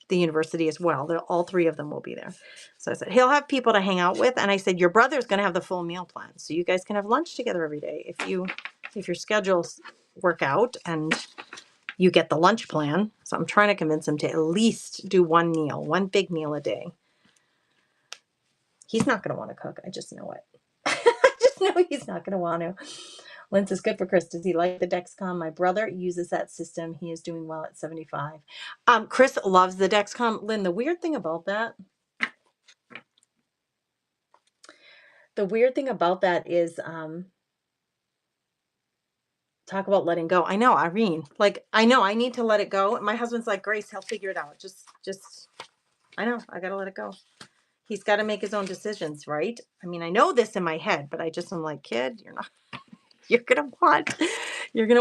the university as well. All three of them will be there. So I said, he'll have people to hang out with. And I said, your brother's going to have the full meal plan. So you guys can have lunch together every day. If your schedules work out and you get the lunch plan. So I'm trying to convince him to at least do one big meal a day. He's not going to want to cook. I just know it. I just know he's not going to want to. Lynn says, good for Chris. Does he like the Dexcom? My brother uses that system. He is doing well at 75. Chris loves the Dexcom. Lynn, the weird thing about that is, talk about letting go. I know, Irene. I know I need to let it go. My husband's like, Grace, he'll figure it out. I know, I got to let it go. He's got to make his own decisions, right? I mean, I know this in my head, but I'm like, kid, you're gonna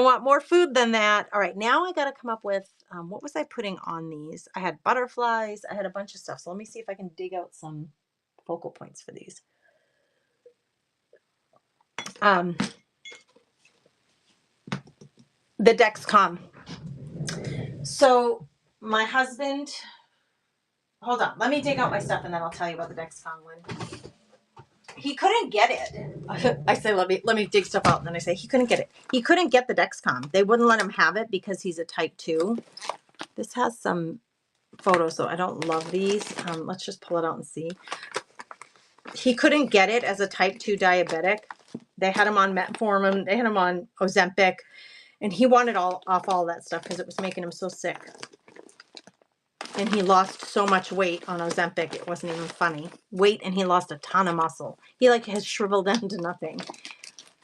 want more food than that. All right, now I gotta come up with what was I putting on these? I had butterflies, I had a bunch of stuff. So let me see if I can dig out some focal points for these. The Dexcom. So my husband, hold on, let me dig out my stuff and then I'll tell you about the Dexcom one. He couldn't get it. I say, let me dig stuff out. And then I say, he couldn't get it. He couldn't get the Dexcom. They wouldn't let him have it because he's a type 2. This has some photos, so I don't love these. Let's just pull it out and see. He couldn't get it as a type 2 diabetic. They had him on metformin. They had him on Ozempic. And he wanted off all that stuff because it was making him so sick. And he lost so much weight on Ozempic, it wasn't even funny. Weight, and he lost a ton of muscle. He has shriveled down to nothing.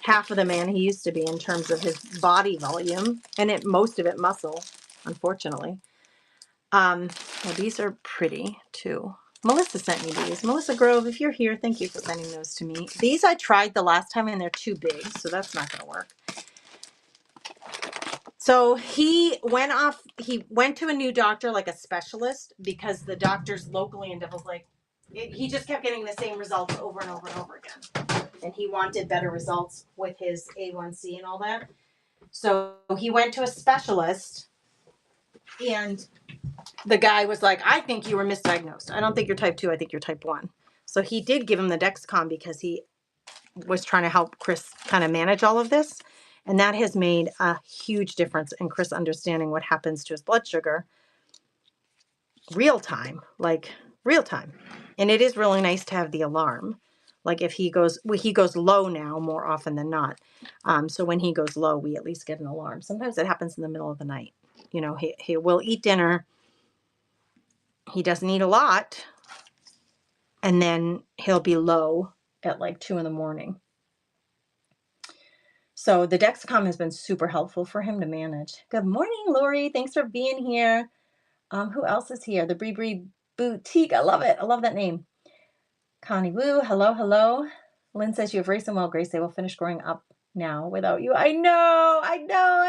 Half of the man he used to be in terms of his body volume, and most of it muscle, unfortunately. Well, these are pretty too. Melissa sent me these. Melissa Grove, if you're here, thank you for sending those to me. These I tried the last time and they're too big, so that's not going to work. So he went to a new doctor, like a specialist, because the doctors locally in Devil's Lake, he just kept getting the same results over and over and over again. And he wanted better results with his A1C and all that. So he went to a specialist And the guy was like, I think you were misdiagnosed. I don't think you're type 2. I think you're type 1. So he did give him the Dexcom because he was trying to help Chris kind of manage all of this. And that has made a huge difference in Chris understanding what happens to his blood sugar real time, like real time. And it is really nice to have the alarm. Like if he goes, well, he goes low now more often than not. So when he goes low, we at least get an alarm. Sometimes it happens in the middle of the night. You know, he will eat dinner. He doesn't eat a lot. And then he'll be low at like 2 in the morning. So the Dexcom has been super helpful for him to manage. Good morning, Lori. Thanks for being here. Who else is here? The Bree Bree Boutique. I love it. I love that name. Connie Woo. Hello, hello. Lynn says you have raised them well, Grace. They will finish growing up now without you. I know. I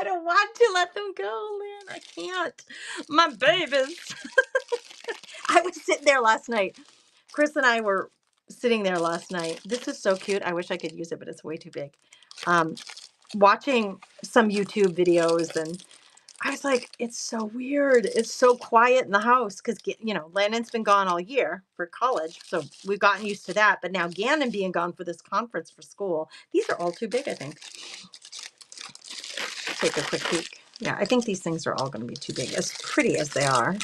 don't want to let them go, Lynn. I can't. My babies. I was sitting there last night. Chris and I were sitting there last night. This is so cute. I wish I could use it, but it's way too big. Watching some YouTube videos, and I was like, it's so weird. It's so quiet in the house because, you know, Lennon's been gone all year for college. So we've gotten used to that. But now Gannon being gone for this conference for school, these are all too big, I think. Take a quick peek. Yeah, I think these things are all going to be too big, as pretty as they are.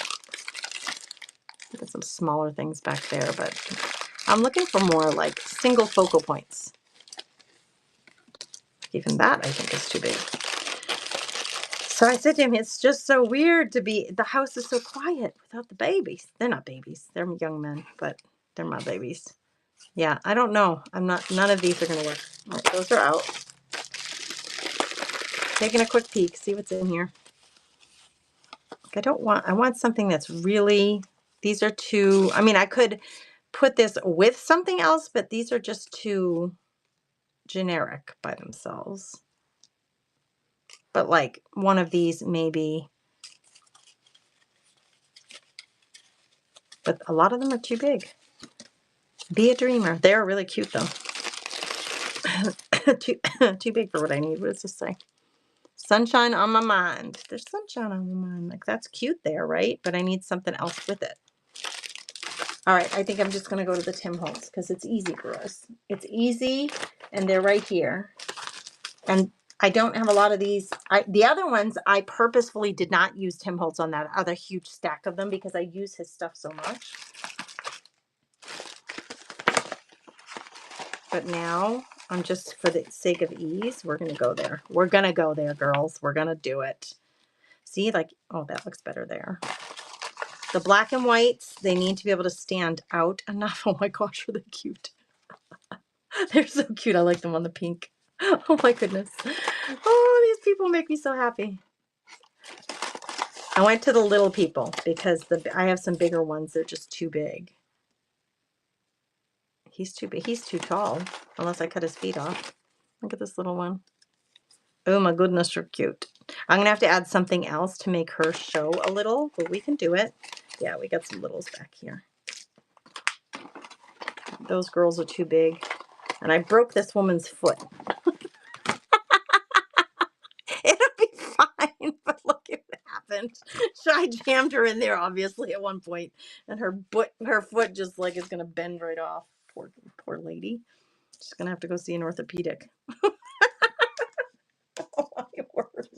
Got some smaller things back there, but I'm looking for more like single focal points. Even that I think is too big. So I said to him, it's just so weird to be, the house is so quiet without the babies. They're not babies. They're young men, but they're my babies. Yeah, I don't know. None of these are going to work. All right, those are out. Taking a quick peek, see what's in here. I want something that's really, these are too, I mean, I could put this with something else, but these are just too generic by themselves. But like one of these maybe, but a lot of them are too big. Be a dreamer. They're really cute though. too big for what I need. What does this say? Sunshine on my mind. There's sunshine on my mind. Like that's cute there, right? But I need something else with it. All right, I think I'm just going to go to the Tim Holtz because it's easy for us. It's easy, and they're right here. And I don't have a lot of these. The other ones, I purposefully did not use Tim Holtz on that other huge stack of them because I use his stuff so much. But now, I'm just, for the sake of ease, we're going to go there. We're going to go there, girls. We're going to do it. See, like, oh, that looks better there. The black and whites, they need to be able to stand out enough. Oh my gosh, are they cute? They're so cute. I like them on the pink. Oh my goodness. Oh, these people make me so happy. I went to the little people because I have some bigger ones. They're just too big. He's too big. He's too tall, unless I cut his feet off. Look at this little one. Oh my goodness, you're cute. I'm going to have to add something else to make her show a little, but we can do it. Yeah, we got some littles back here. Those girls are too big. And I broke this woman's foot. It'll be fine, but look at what happened. So I jammed her in there, obviously, at one point, and her foot just like is going to bend right off. Poor lady. She's going to have to go see an orthopedic. Oh my word.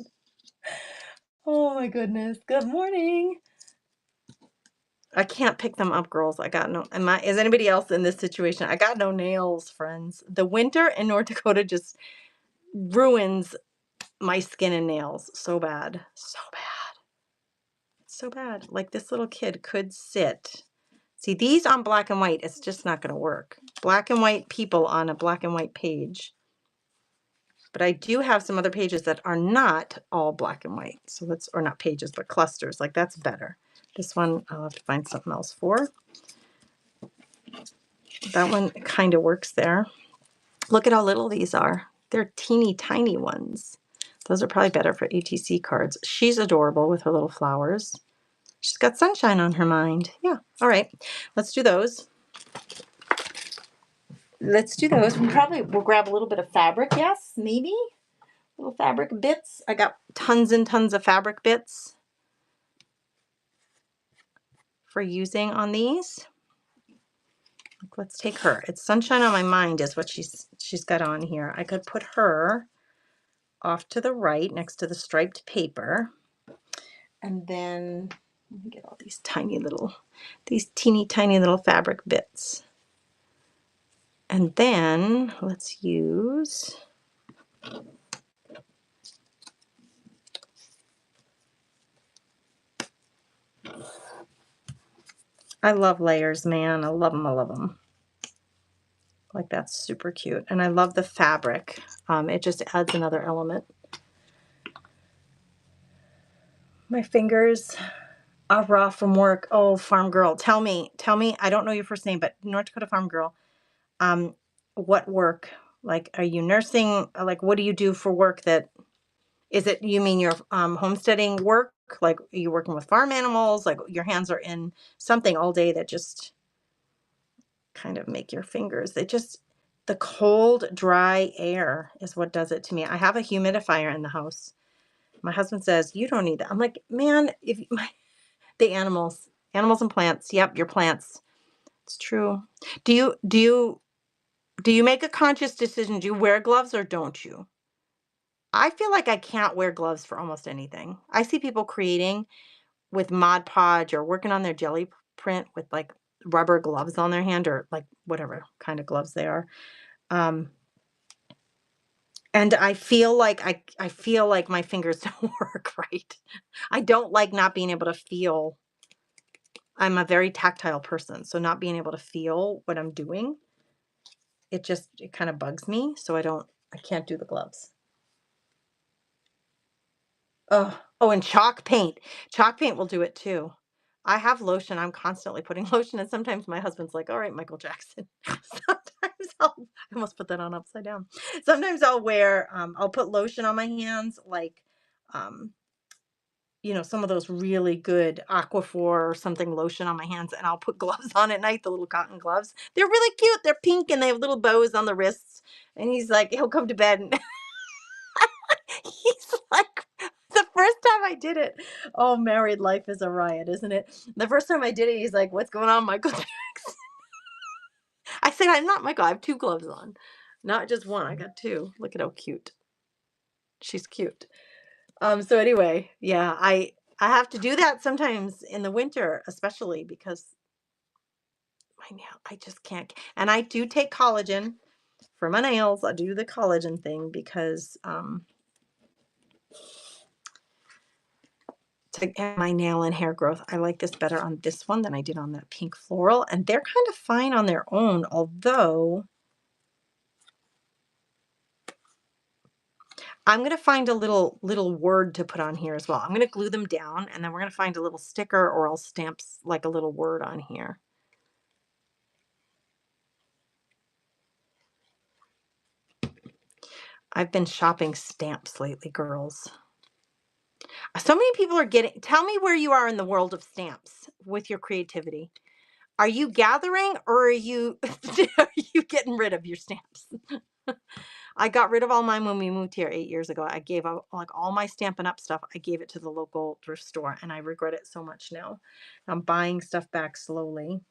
Oh my goodness. Good morning. I can't pick them up, girls. I got no, is anybody else in this situation? I got no nails, friends. The winter in North Dakota just ruins my skin and nails so bad. So bad. So bad. Like this little kid could sit. See, these on black and white, it's just not going to work. Black and white people on a black and white page. But I do have some other pages that are not all black and white. So let's, or not pages, but clusters. Like that's better. This one, I'll have to find something else for. That one kind of works there. Look at how little these are. They're teeny tiny ones. Those are probably better for ATC cards. She's adorable with her little flowers. She's got sunshine on her mind. Yeah. All right. Let's do those. Let's do those. We'll grab a little bit of fabric. Yes, maybe. Little fabric bits. I got tons and tons of fabric bits. for using on these. Let's take her. It's Sunshine on My Mind is what she's got on here. I could put her off to the right next to the striped paper. And then let me get all these teeny tiny little fabric bits. And then let's use I love layers, man. I love them. I love them. Like, that's super cute. And I love the fabric. It just adds another element. My fingers are raw from work. Oh, farm girl. Tell me, I don't know your first name, but North Dakota farm girl. What work? Like, are you nursing? Like, what do you do for work that, is it, you mean your homesteading work? Like, are you working with farm animals? Like, your hands are in something all day that just kind of make your fingers, the cold, dry air is what does it to me. I have a humidifier in the house. My husband says, you don't need that. I'm like, man, the animals and plants. Yep, your plants. It's true. Do you make a conscious decision? Do you wear gloves or don't you? I feel like I can't wear gloves for almost anything. I see people creating with Mod Podge or working on their jelly print with like rubber gloves on their hand, or like whatever kind of gloves they are. And I feel like I feel like my fingers don't work right. I don't like not being able to feel. I'm a very tactile person, so not being able to feel what I'm doing, it kind of bugs me. So I can't do the gloves. Oh, and chalk paint. Chalk paint will do it too. I have lotion. I'm constantly putting lotion, and sometimes my husband's like, "All right, Michael Jackson." Sometimes I almost put that on upside down. Sometimes I'll put lotion on my hands, like, um, some of those really good Aquaphor or something lotion on my hands, and I'll put gloves on at night, the little cotton gloves. They're really cute. They're pink and they have little bows on the wrists. And he's like, he'll come to bed and he's like, the first time I did it, oh, married life is a riot, isn't it? The first time I did it, he's like, what's going on, Michael Jackson? I said, I'm not Michael. I have 2 gloves on, not just one. I got 2. Look at how cute. She's cute. So anyway, yeah, I have to do that sometimes in the winter, especially because my nail, I just can't. And I do take collagen for my nails. I do the collagen thing because to get my nail and hair growth, I like this better on this one than I did on that pink floral. And they're kind of fine on their own, although I'm going to find a little word to put on here as well. I'm going to glue them down, and then we're going to find a little sticker, or I'll stamp like a little word on here. I've been shopping stamps lately, girls. So many people are tell me where you are in the world of stamps with your creativity. Are you gathering, or are you are you getting rid of your stamps? I got rid of all mine when we moved here 8 years ago. I gave out like all my Stampin' Up stuff. I gave it to the local thrift store, and I regret it so much now. I'm buying stuff back slowly.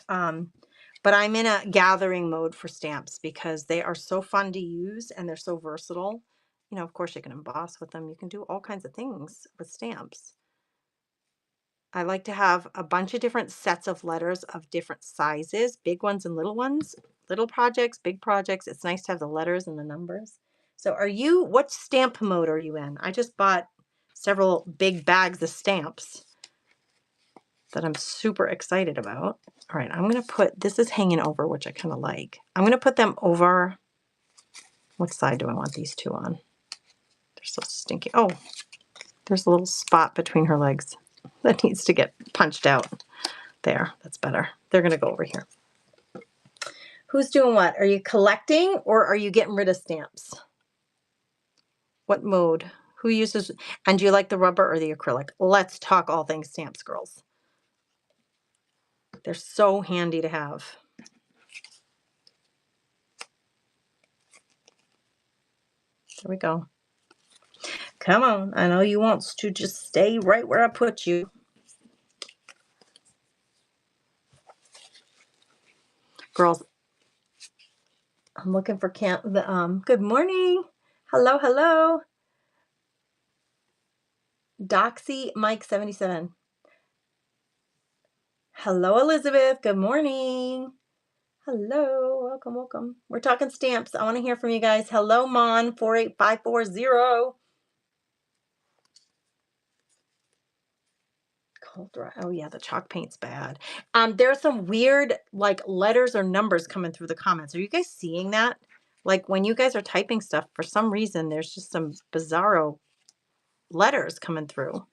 But I'm in a gathering mode for stamps because they are so fun to use and they're so versatile. Of course you can emboss with them. You can do all kinds of things with stamps. I like to have a bunch of different sets of letters of different sizes, big ones and little ones, little projects, big projects. It's nice to have the letters and the numbers. So what stamp mode are you in? I just bought several big bags of stamps that I'm super excited about. All right, I'm going to this is hanging over, which I kind of like. I'm going to put them over. What side do I want these 2 on? They're so stinky. Oh, there's a little spot between her legs that needs to get punched out. There, that's better. They're going to go over here. Who's doing what? Are you collecting or are you getting rid of stamps? What mode? Who uses, and do you like the rubber or the acrylic? Let's talk all things stamps, girls. They're so handy to have. There we go. Come on. I know you want to just stay right where I put you. Girls, I'm looking for good morning. Hello, hello. Doxy Mike 77. Hello, Elizabeth. Good morning. Hello. Welcome, welcome. We're talking stamps. I want to hear from you guys. Hello, Mon 48540. Cold dry. Oh yeah, the chalk paint's bad. There's some weird like letters or numbers coming through the comments. Are you guys seeing that? Like when you guys are typing stuff, for some reason, there's just some bizarro letters coming through.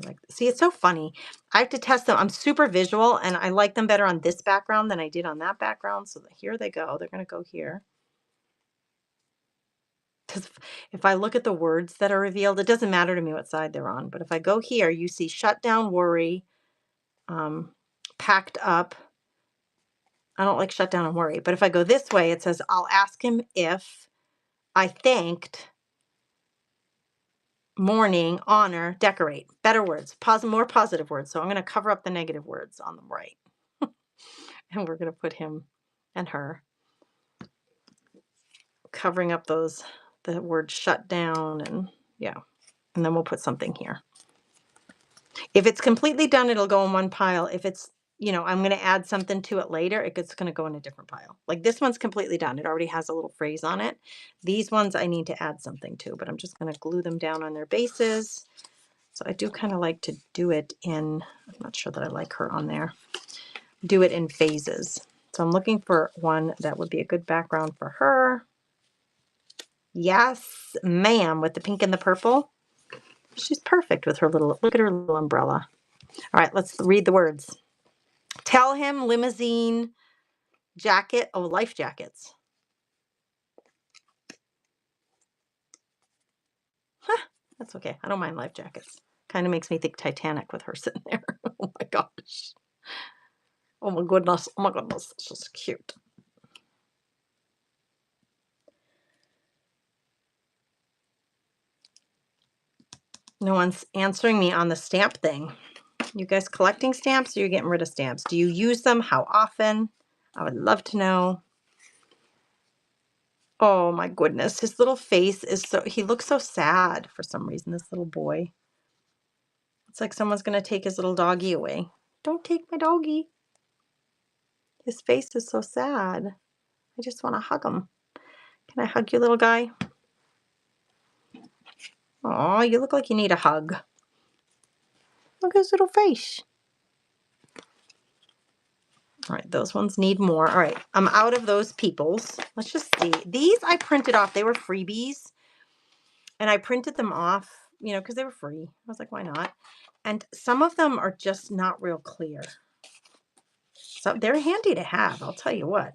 Like, see, it's so funny. I have to test them. I'm super visual and I like them better on this background than I did on that background. So here they go. They're going to go here. Because if I look at the words that are revealed, it doesn't matter to me what side they're on. But if I go here, you see shut down, worry, packed up. I don't like shut down and worry. But if I go this way, it says, I'll ask him if I thanked, morning, honor, decorate. Better words, more positive words. So I'm going to cover up the negative words on the right. And we're going to put him and her, covering up the word shut down, and yeah. And then we'll put something here. If it's completely done, it'll go in one pile. If it's, I'm going to add something to it later, it's going to go in a different pile. Like this one's completely done. It already has a little phrase on it. These ones I need to add something to, but I'm just going to glue them down on their bases. So I do kind of like to do it in, I'm not sure that I like her on there, do it in phases. So I'm looking for one that would be a good background for her. Yes, ma'am, with the pink and the purple. She's perfect with her little, look at her little umbrella. All right, let's read the words. Tell him, limousine, jacket. Oh, life jackets. Huh, that's okay. I don't mind life jackets. Kind of makes me think Titanic with her sitting there. Oh my gosh. Oh my goodness. Oh my goodness. It's just cute. No one's answering me on the stamp thing. You guys collecting stamps or you're getting rid of stamps? Do you use them? How often? I would love to know. Oh my goodness. His little face is he looks so sad for some reason, this little boy. It's like someone's going to take his little doggy away. Don't take my doggy. His face is so sad. I just want to hug him. Can I hug you, little guy? Oh, you look like you need a hug. Look at his little face. All right, those ones need more. All right, I'm out of those peoples. Let's just see. These I printed off. They were freebies. And I printed them off, because they were free. I was like, why not? And some of them are just not real clear. So they're handy to have, I'll tell you what.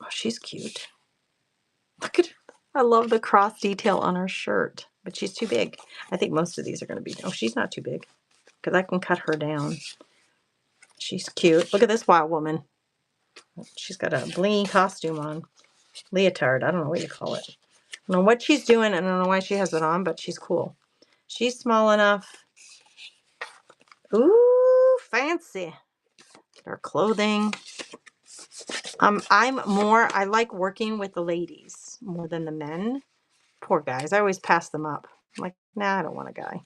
Oh, she's cute. Look at her. I love the cross detail on her shirt, but she's too big. I think most of these are going to be, oh, she's not too big because I can cut her down. She's cute. Look at this wild woman. She's got a blingy costume on. Leotard. I don't know what you call it. I don't know what she's doing. I don't know why she has it on, but she's cool. She's small enough. Ooh, fancy. Her clothing. I like working with the ladies more than the men. Poor guys. I always pass them up. I'm like, nah, I don't want a guy.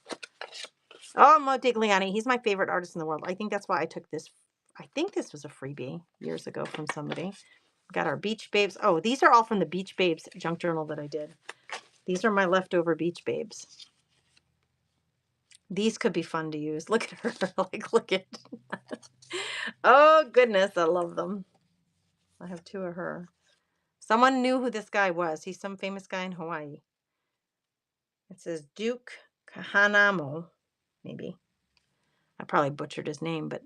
Oh, Modigliani. He's my favorite artist in the world. I think that's why I took this. I think this was a freebie years ago from somebody. Got our Beach Babes. Oh, these are all from the Beach Babes junk journal that I did. These are my leftover Beach Babes. These could be fun to use. Look at her. Like, look at. Oh, goodness. I love them. I have two of her. Someone knew who this guy was. He's some famous guy in Hawaii. It says Duke Kahanamo. Maybe. I probably butchered his name, but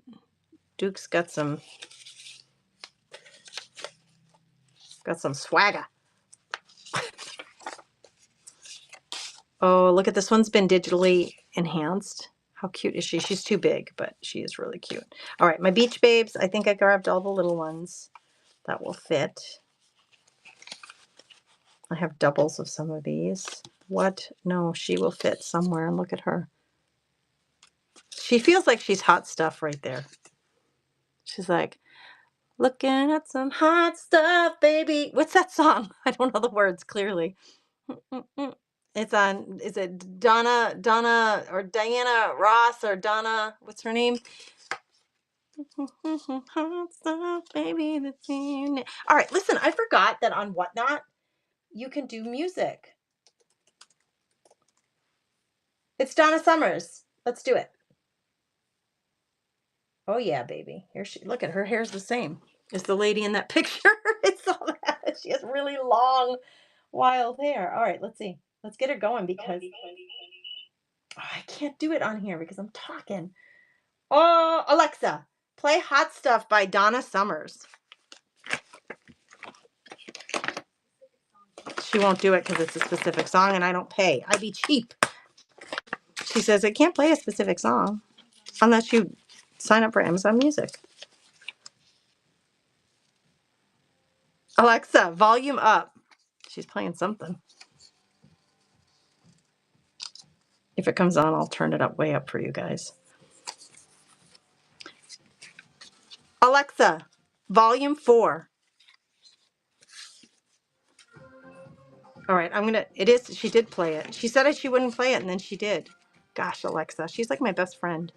Duke's got some swagger. Oh, look at this one's been digitally enhanced. How cute is she? She's too big, but she is really cute. All right, my Beach Babes. I think I grabbed all the little ones that will fit. I have doubles of some of these. What? No, she will fit somewhere. Look at her. She feels like she's hot stuff right there. She's like, looking at some hot stuff, baby. What's that song? I don't know the words clearly. It's on, is it Donna or Diana Ross or Donna, what's her name? Hot stuff, baby. All right, listen, I forgot that on Whatnot, you can do music. It's Donna Summers. Let's do it. Oh yeah, baby. Here she, look at her hair's the same as the lady in that picture. It's all that. She has really long, wild hair. All right, let's see. Let's get her going because I can't do it on here because I'm talking. Oh, Alexa, play Hot Stuff by Donna Summers. She won't do it because it's a specific song and I don't pay. I be cheap. She says it can't play a specific song unless you sign up for Amazon Music. Alexa, volume up. She's playing something. If it comes on, I'll turn it up way up for you guys. Alexa, volume 4. All right, it is, she did play it. She said she wouldn't play it and then she did. Gosh, Alexa, she's like my best friend.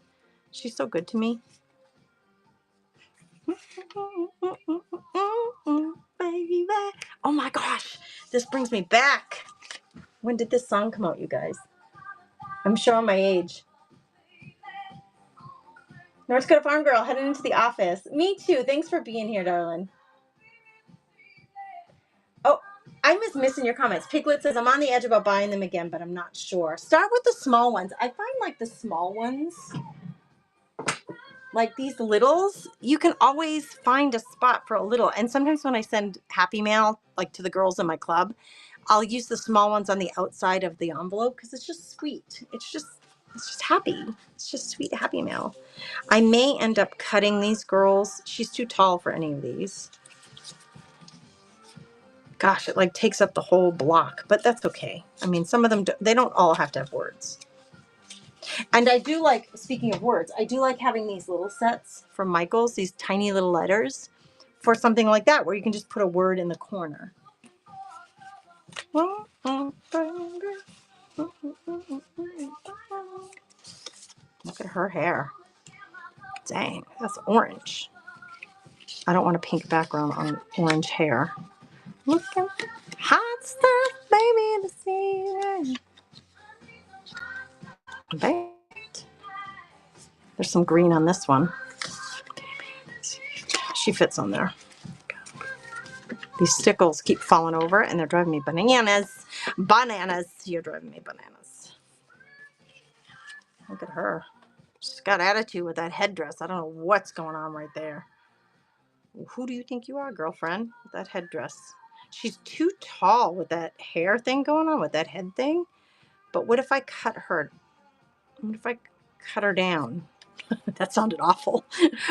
She's so good to me. Baby. Oh my gosh, this brings me back. When did this song come out, you guys? I'm showing my age. North Dakota Farm Girl heading into the office. Me too. Thanks for being here, darling. Oh, I was missing your comments. Piglet says, I'm on the edge about buying them again, but I'm not sure. Start with the small ones. I find like the small ones, like these littles, you can always find a spot for a little. And sometimes when I send Happy Mail, like to the girls in my club, I'll use the small ones on the outside of the envelope because it's just sweet. It's just happy. It's just sweet Happy Mail. I may end up cutting these girls. She's too tall for any of these. Gosh, it like takes up the whole block, but that's okay. I mean, some of them, they don't all have to have words. And I do like, speaking of words, I do like having these little sets from Michaels, these tiny little letters for something like that, where you can just put a word in the corner. Look at her hair. Dang, that's orange. I don't want a pink background on orange hair. Look at hot stuff, baby, this evening. There's some green on this one. She fits on there. These stickles keep falling over and they're driving me bananas. Bananas. You're driving me bananas. Look at her. She's got attitude with that headdress. I don't know what's going on right there. Who do you think you are, girlfriend, with that headdress? She's too tall with that hair thing going on, with that head thing. But what if I cut her? What if I cut her down? That sounded awful.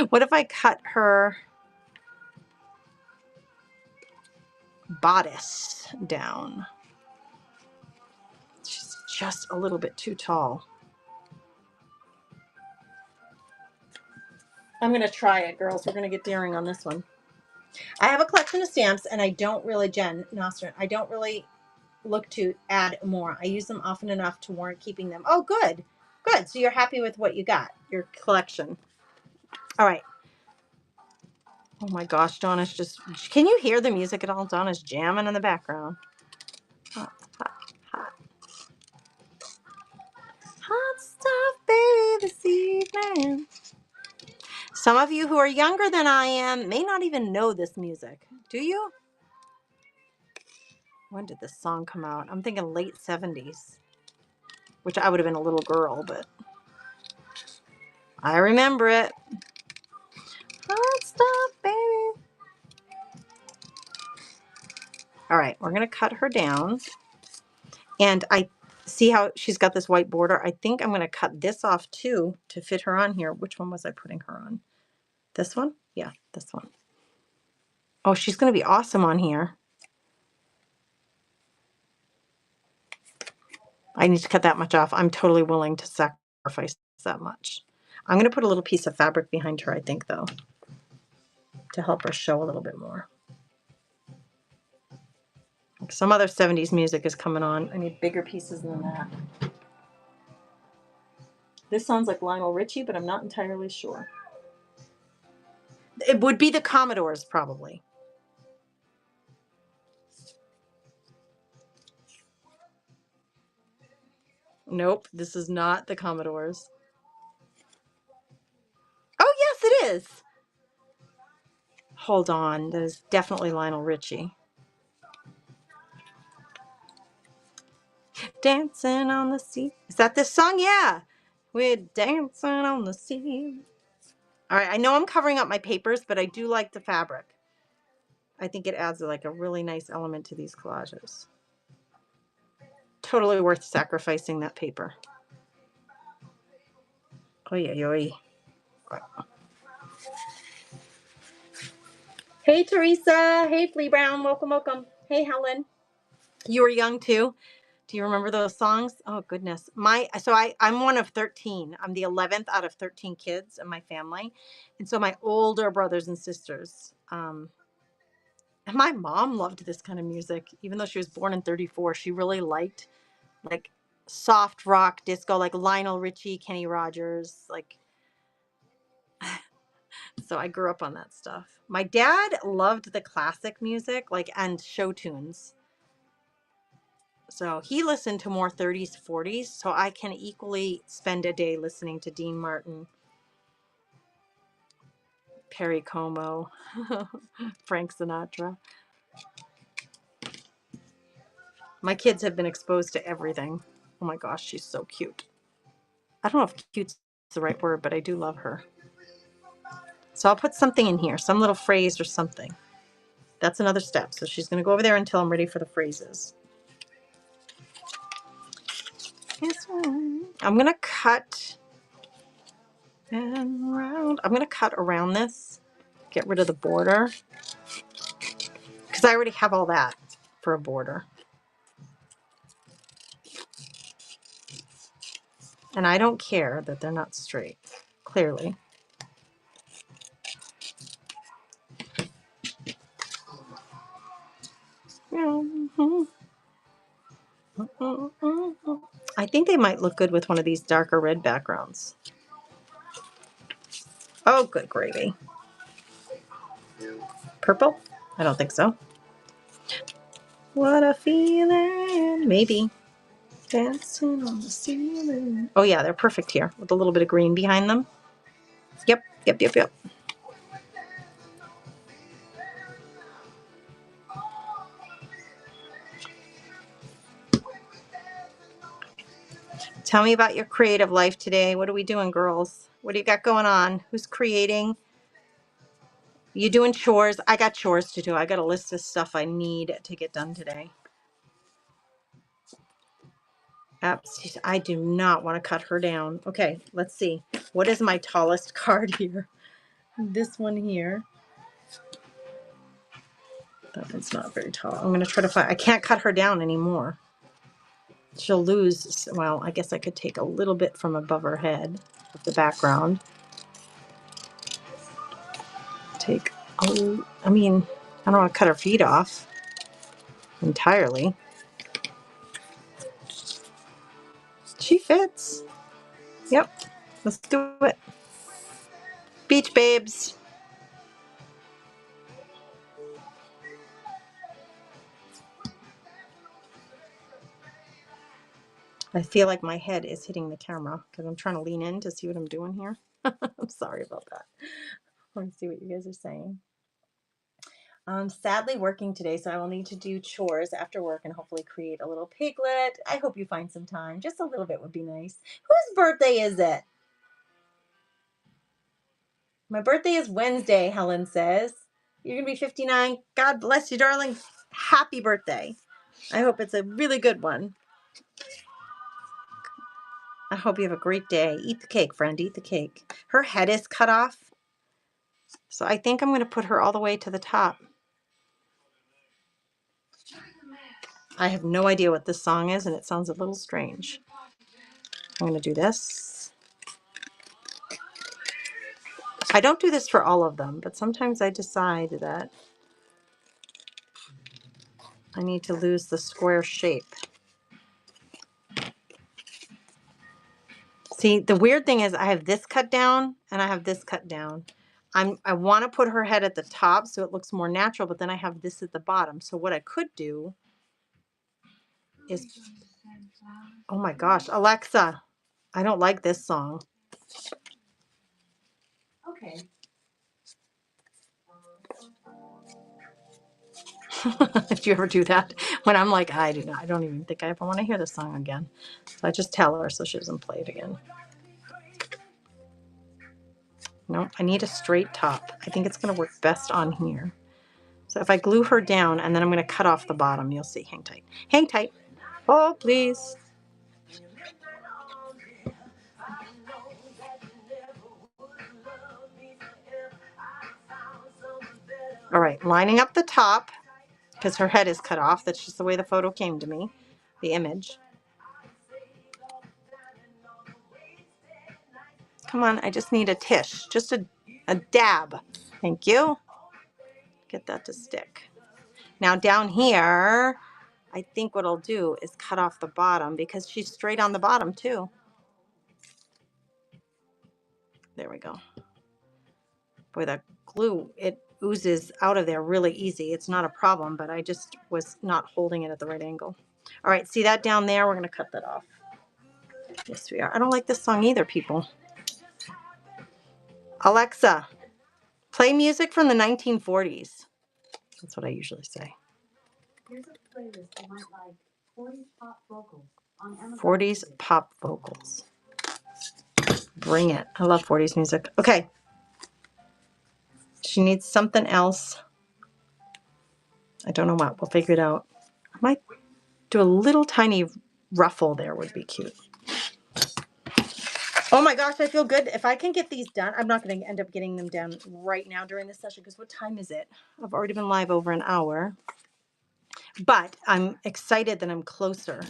What if I cut her bodice down? She's just a little bit too tall. I'm going to try it, girls. We're going to get daring on this one. I have a collection of stamps, and I don't really, Jen Nostrin, I don't really look to add more. I use them often enough to warrant keeping them. Oh, good. Good. So you're happy with what you got, your collection. All right. Oh my gosh, Donna's just, can you hear the music at all? Donna's jamming in the background. Hot, hot, hot. Hot stuff, baby, this evening. Some of you who are younger than I am may not even know this music. Do you? When did this song come out? I'm thinking late 70s, which I would have been a little girl, but I remember it. Hot stuff, baby. All right, we're going to cut her down. And I see how she's got this white border. I think I'm going to cut this off too to fit her on here. Which one was I putting her on? This one? Yeah, this one. Oh, she's going to be awesome on here. I need to cut that much off. I'm totally willing to sacrifice that much. I'm going to put a little piece of fabric behind her, I think, though, to help her show a little bit more. Some other 70s music is coming on. I need bigger pieces than that. This sounds like Lionel Richie, but I'm not entirely sure. It would be the Commodores, probably. Nope, this is not the Commodores. Oh, yes, it is. Hold on. That is definitely Lionel Richie. Dancing on the sea. Is that this song? Yeah. We're dancing on the sea. All right, I know I'm covering up my papers, but I do like the fabric. I think it adds like a really nice element to these collages. Totally worth sacrificing that paper. Oy, oy, oy. Hey, Teresa. Hey, Flea Brown. Welcome, welcome. Hey, Helen. You were young too. Do you remember those songs? Oh goodness. I'm one of 13. I'm the 11th out of 13 kids in my family. And so my older brothers and sisters, and my mom loved this kind of music. Even though she was born in 34, she really liked like soft rock disco, like Lionel Richie, Kenny Rogers, like so I grew up on that stuff. My dad loved the classic music, like, and show tunes. So he listened to more 30s, 40s. So I can equally spend a day listening to Dean Martin, Perry Como, Frank Sinatra. My kids have been exposed to everything. Oh my gosh, she's so cute. I don't know if cute's the right word, but I do love her. So I'll put something in here, some little phrase or something. That's another step. So she's going to go over there until I'm ready for the phrases. I'm going to cut and round. I'm going to cut around this, get rid of the border, because I already have all that for a border. And I don't care that they're not straight, clearly. I think they might look good with one of these darker red backgrounds. Oh, good gravy. Purple? I don't think so. What a feeling. Maybe. Dancing on the ceiling. Oh, yeah, they're perfect here with a little bit of green behind them. Yep, yep, yep, yep. Tell me about your creative life today. What are we doing, girls? What do you got going on? Who's creating? You doing chores? I got chores to do. I got a list of stuff I need to get done today. I do not want to cut her down. Okay, let's see. What is my tallest card here? This one here. That one's not very tall. I'm going to try to find... I can't cut her down anymore. She'll lose... Well, I guess I could take a little bit from above her head of the background. Take... Oh, I mean, I don't want to cut her feet off entirely. She fits. Yep. Let's do it. Beach babes. I feel like my head is hitting the camera because I'm trying to lean in to see what I'm doing here. I'm sorry about that. I want to see what you guys are saying. I'm sadly working today, so I will need to do chores after work and hopefully create a little piglet. I hope you find some time. Just a little bit would be nice. Whose birthday is it? My birthday is Wednesday, Helen says. You're going to be 59. God bless you, darling. Happy birthday. I hope it's a really good one. I hope you have a great day. Eat the cake, friend. Eat the cake. Her head is cut off, so I think I'm going to put her all the way to the top. I have no idea what this song is, and it sounds a little strange. I'm going to do this. I don't do this for all of them, but sometimes I decide that I need to lose the square shape. See, the weird thing is I have this cut down and I have this cut down. I want to put her head at the top so it looks more natural, but then I have this at the bottom. So what I could do is, oh my gosh, Alexa, I don't like this song. Okay. Did you ever do that? When I'm like, I don't even think I ever want to hear this song again. So I just tell her so she doesn't play it again. No, I need a straight top. I think it's going to work best on here. So if I glue her down and then I'm going to cut off the bottom, you'll see. Hang tight. Hang tight. Oh, please. All right, lining up the top because her head is cut off. That's just the way the photo came to me, the image. Come on, I just need a tish, just a dab. Thank you. Get that to stick. Now down here, I think what I'll do is cut off the bottom because she's straight on the bottom too. There we go. Boy, that glue, it oozes out of there really easy. It's not a problem, but I just was not holding it at the right angle. All right, see that down there? We're going to cut that off. Yes, we are. I don't like this song either, people. Alexa, play music from the 1940s. That's what I usually say. Here's a playlist you might like. 40s pop vocals on Amazon. 40s pop vocals. Bring it. I love 40s music. Okay. She needs something else. I don't know what. We'll figure it out. I might do a little tiny ruffle there would be cute. Oh my gosh, I feel good. If I can get these done, I'm not going to end up getting them done right now during this session because what time is it? I've already been live over an hour. But I'm excited that I'm closer.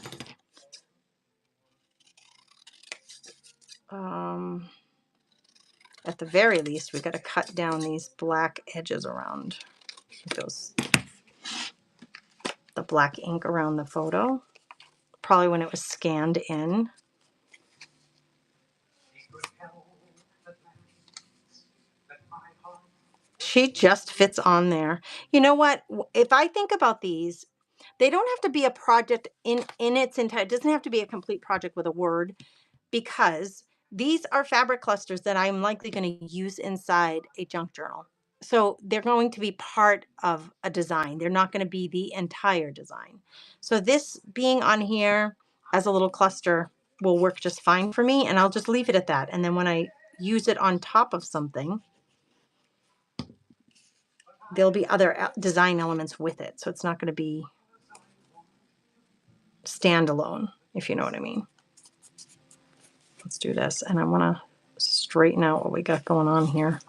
At the very least, we got to cut down these black edges around those, the black ink around the photo. Probably when it was scanned in. She just fits on there. You know what? If I think about these, they don't have to be a project in its entirety. It doesn't have to be a complete project with a word because these are fabric clusters that I'm likely going to use inside a junk journal. So they're going to be part of a design. They're not going to be the entire design. So this being on here as a little cluster will work just fine for me, and I'll just leave it at that. And then when I use it on top of something, there'll be other design elements with it. So it's not going to be standalone, if you know what I mean. Let's do this. And I want to straighten out what we got going on here.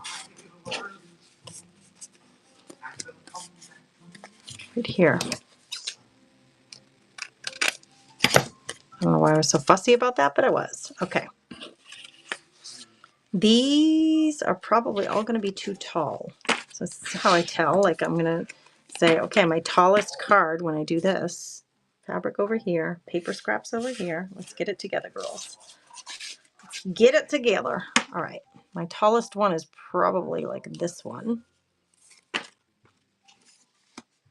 Right here. I don't know why I was so fussy about that, but I was. Okay. These are probably all going to be too tall. So this is how I tell. Like I'm going to say, okay, my tallest card when I do this, fabric over here, paper scraps over here. Let's get it together, girls. Let's get it together. All right. My tallest one is probably like this one.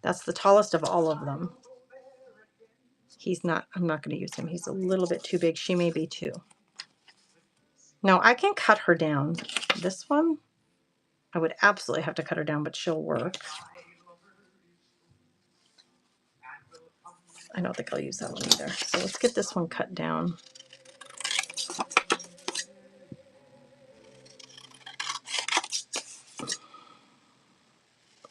That's the tallest of all of them. He's not, I'm not going to use him. He's a little bit too big. She may be too. No, I can cut her down. This one, I would absolutely have to cut her down, but she'll work. I don't think I'll use that one either. So let's get this one cut down.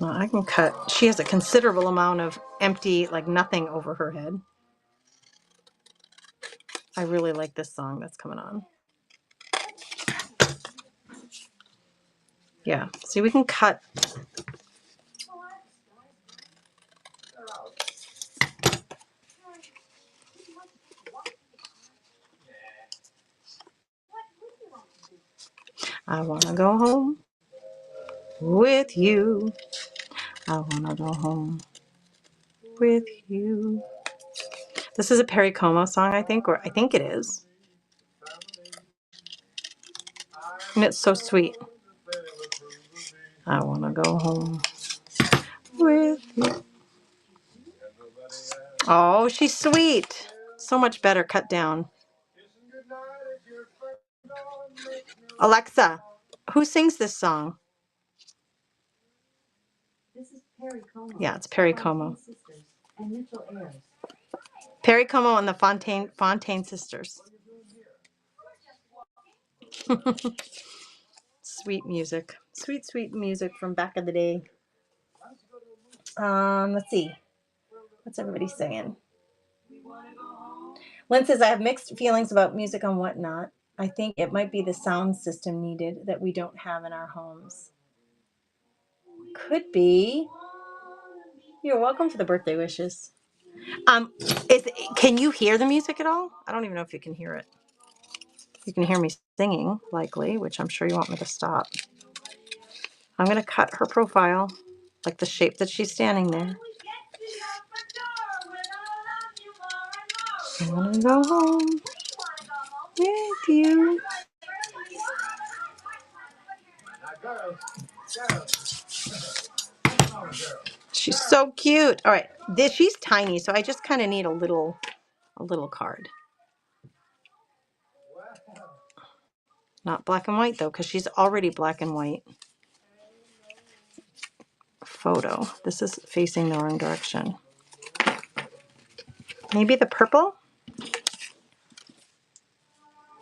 Well, I can cut. She has a considerable amount of empty, like nothing over her head. I really like this song that's coming on. Yeah, see, we can cut. I want to go home. with you. I wanna go home with you. This is a Perry Como song, I think, or I think it is. And it's so sweet. I wanna go home with you. Oh, she's sweet. So much better cut down. Alexa, who sings this song? This is Perry Como. Yeah, it's Perry Como. Sisters and Mitchell Ayers. Perry Como and the Fontaine sisters. Sweet music. Sweet, sweet music from back in the day. Let's see. What's everybody saying? Lynn says, I have mixed feelings about music on Whatnot. I think it might be the sound system needed that we don't have in our homes. Could be. You're welcome for the birthday wishes. Can you hear the music at all? I don't even know if you can hear it. You can hear me singing, likely, which I'm sure you want me to stop. I'm going to cut her profile, like the shape that she's standing there. I want to go home with you. She's so cute. All right, she's tiny, so I just kind of need a little card. Not black and white though, because she's already black and white. Photo. This is facing the wrong direction. Maybe the purple?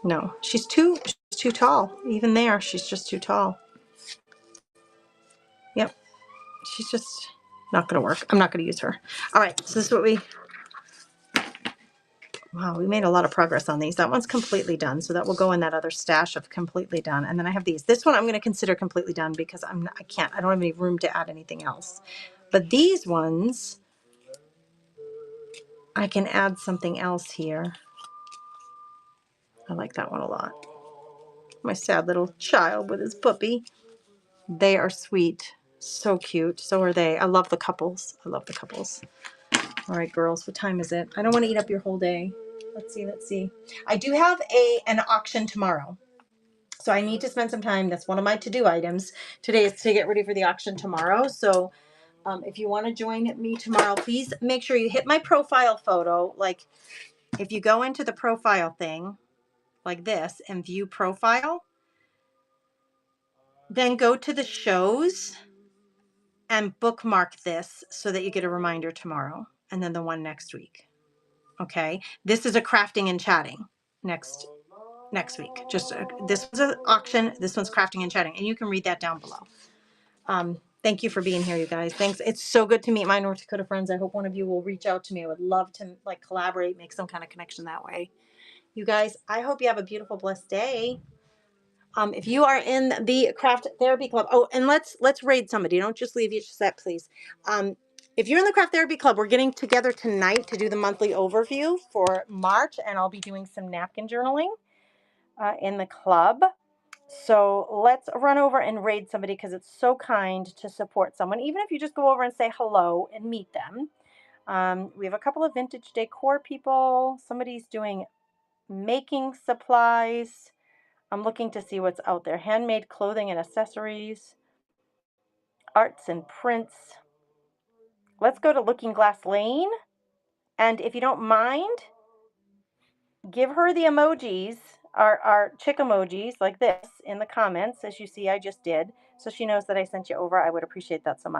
No, she's too tall. Even there, she's just too tall. Yep, she's just not gonna work. I'm not gonna use her. All right, so this is what wow, we made a lot of progress on these. That one's completely done, so that will go in that other stash of completely done. And then I have these. This one I'm going to consider completely done because I don't have any room to add anything else. But these ones, I can add something else here. I like that one a lot. My sad little child with his puppy. They are sweet. So cute. So are they. I love the couples. I love the couples. All right, girls, what time is it? I don't want to eat up your whole day. Let's see. I do have an auction tomorrow. So I need to spend some time. That's one of my to-do items today is to get ready for the auction tomorrow. So if you want to join me tomorrow, please make sure you hit my profile photo. Like if you go into the profile thing like this and view profile, then go to the shows and bookmark this so that you get a reminder tomorrow and then the one next week. Okay. This is a crafting and chatting next week. Just this was an auction. This one's crafting and chatting, and you can read that down below. Thank you for being here, you guys. Thanks. It's so good to meet my North Dakota friends. I hope one of you will reach out to me. I would love to like collaborate, make some kind of connection that way. You guys, I hope you have a beautiful, blessed day. If you are in the Craft Therapy Club, oh, and let's raid somebody. Don't just leave each set, please. If you're in the Craft Therapy Club, we're getting together tonight to do the monthly overview for March, and I'll be doing some napkin journaling in the club. So let's run over and raid somebody because it's so kind to support someone, even if you just go over and say hello and meet them. We have a couple of vintage decor people. Somebody's doing making supplies. I'm looking to see what's out there. Handmade clothing and accessories, arts and prints. Let's go to Looking Glass Lane. And if you don't mind, give her the emojis, our chick emojis like this in the comments, as you see I just did, so she knows that I sent you over. I would appreciate that so much.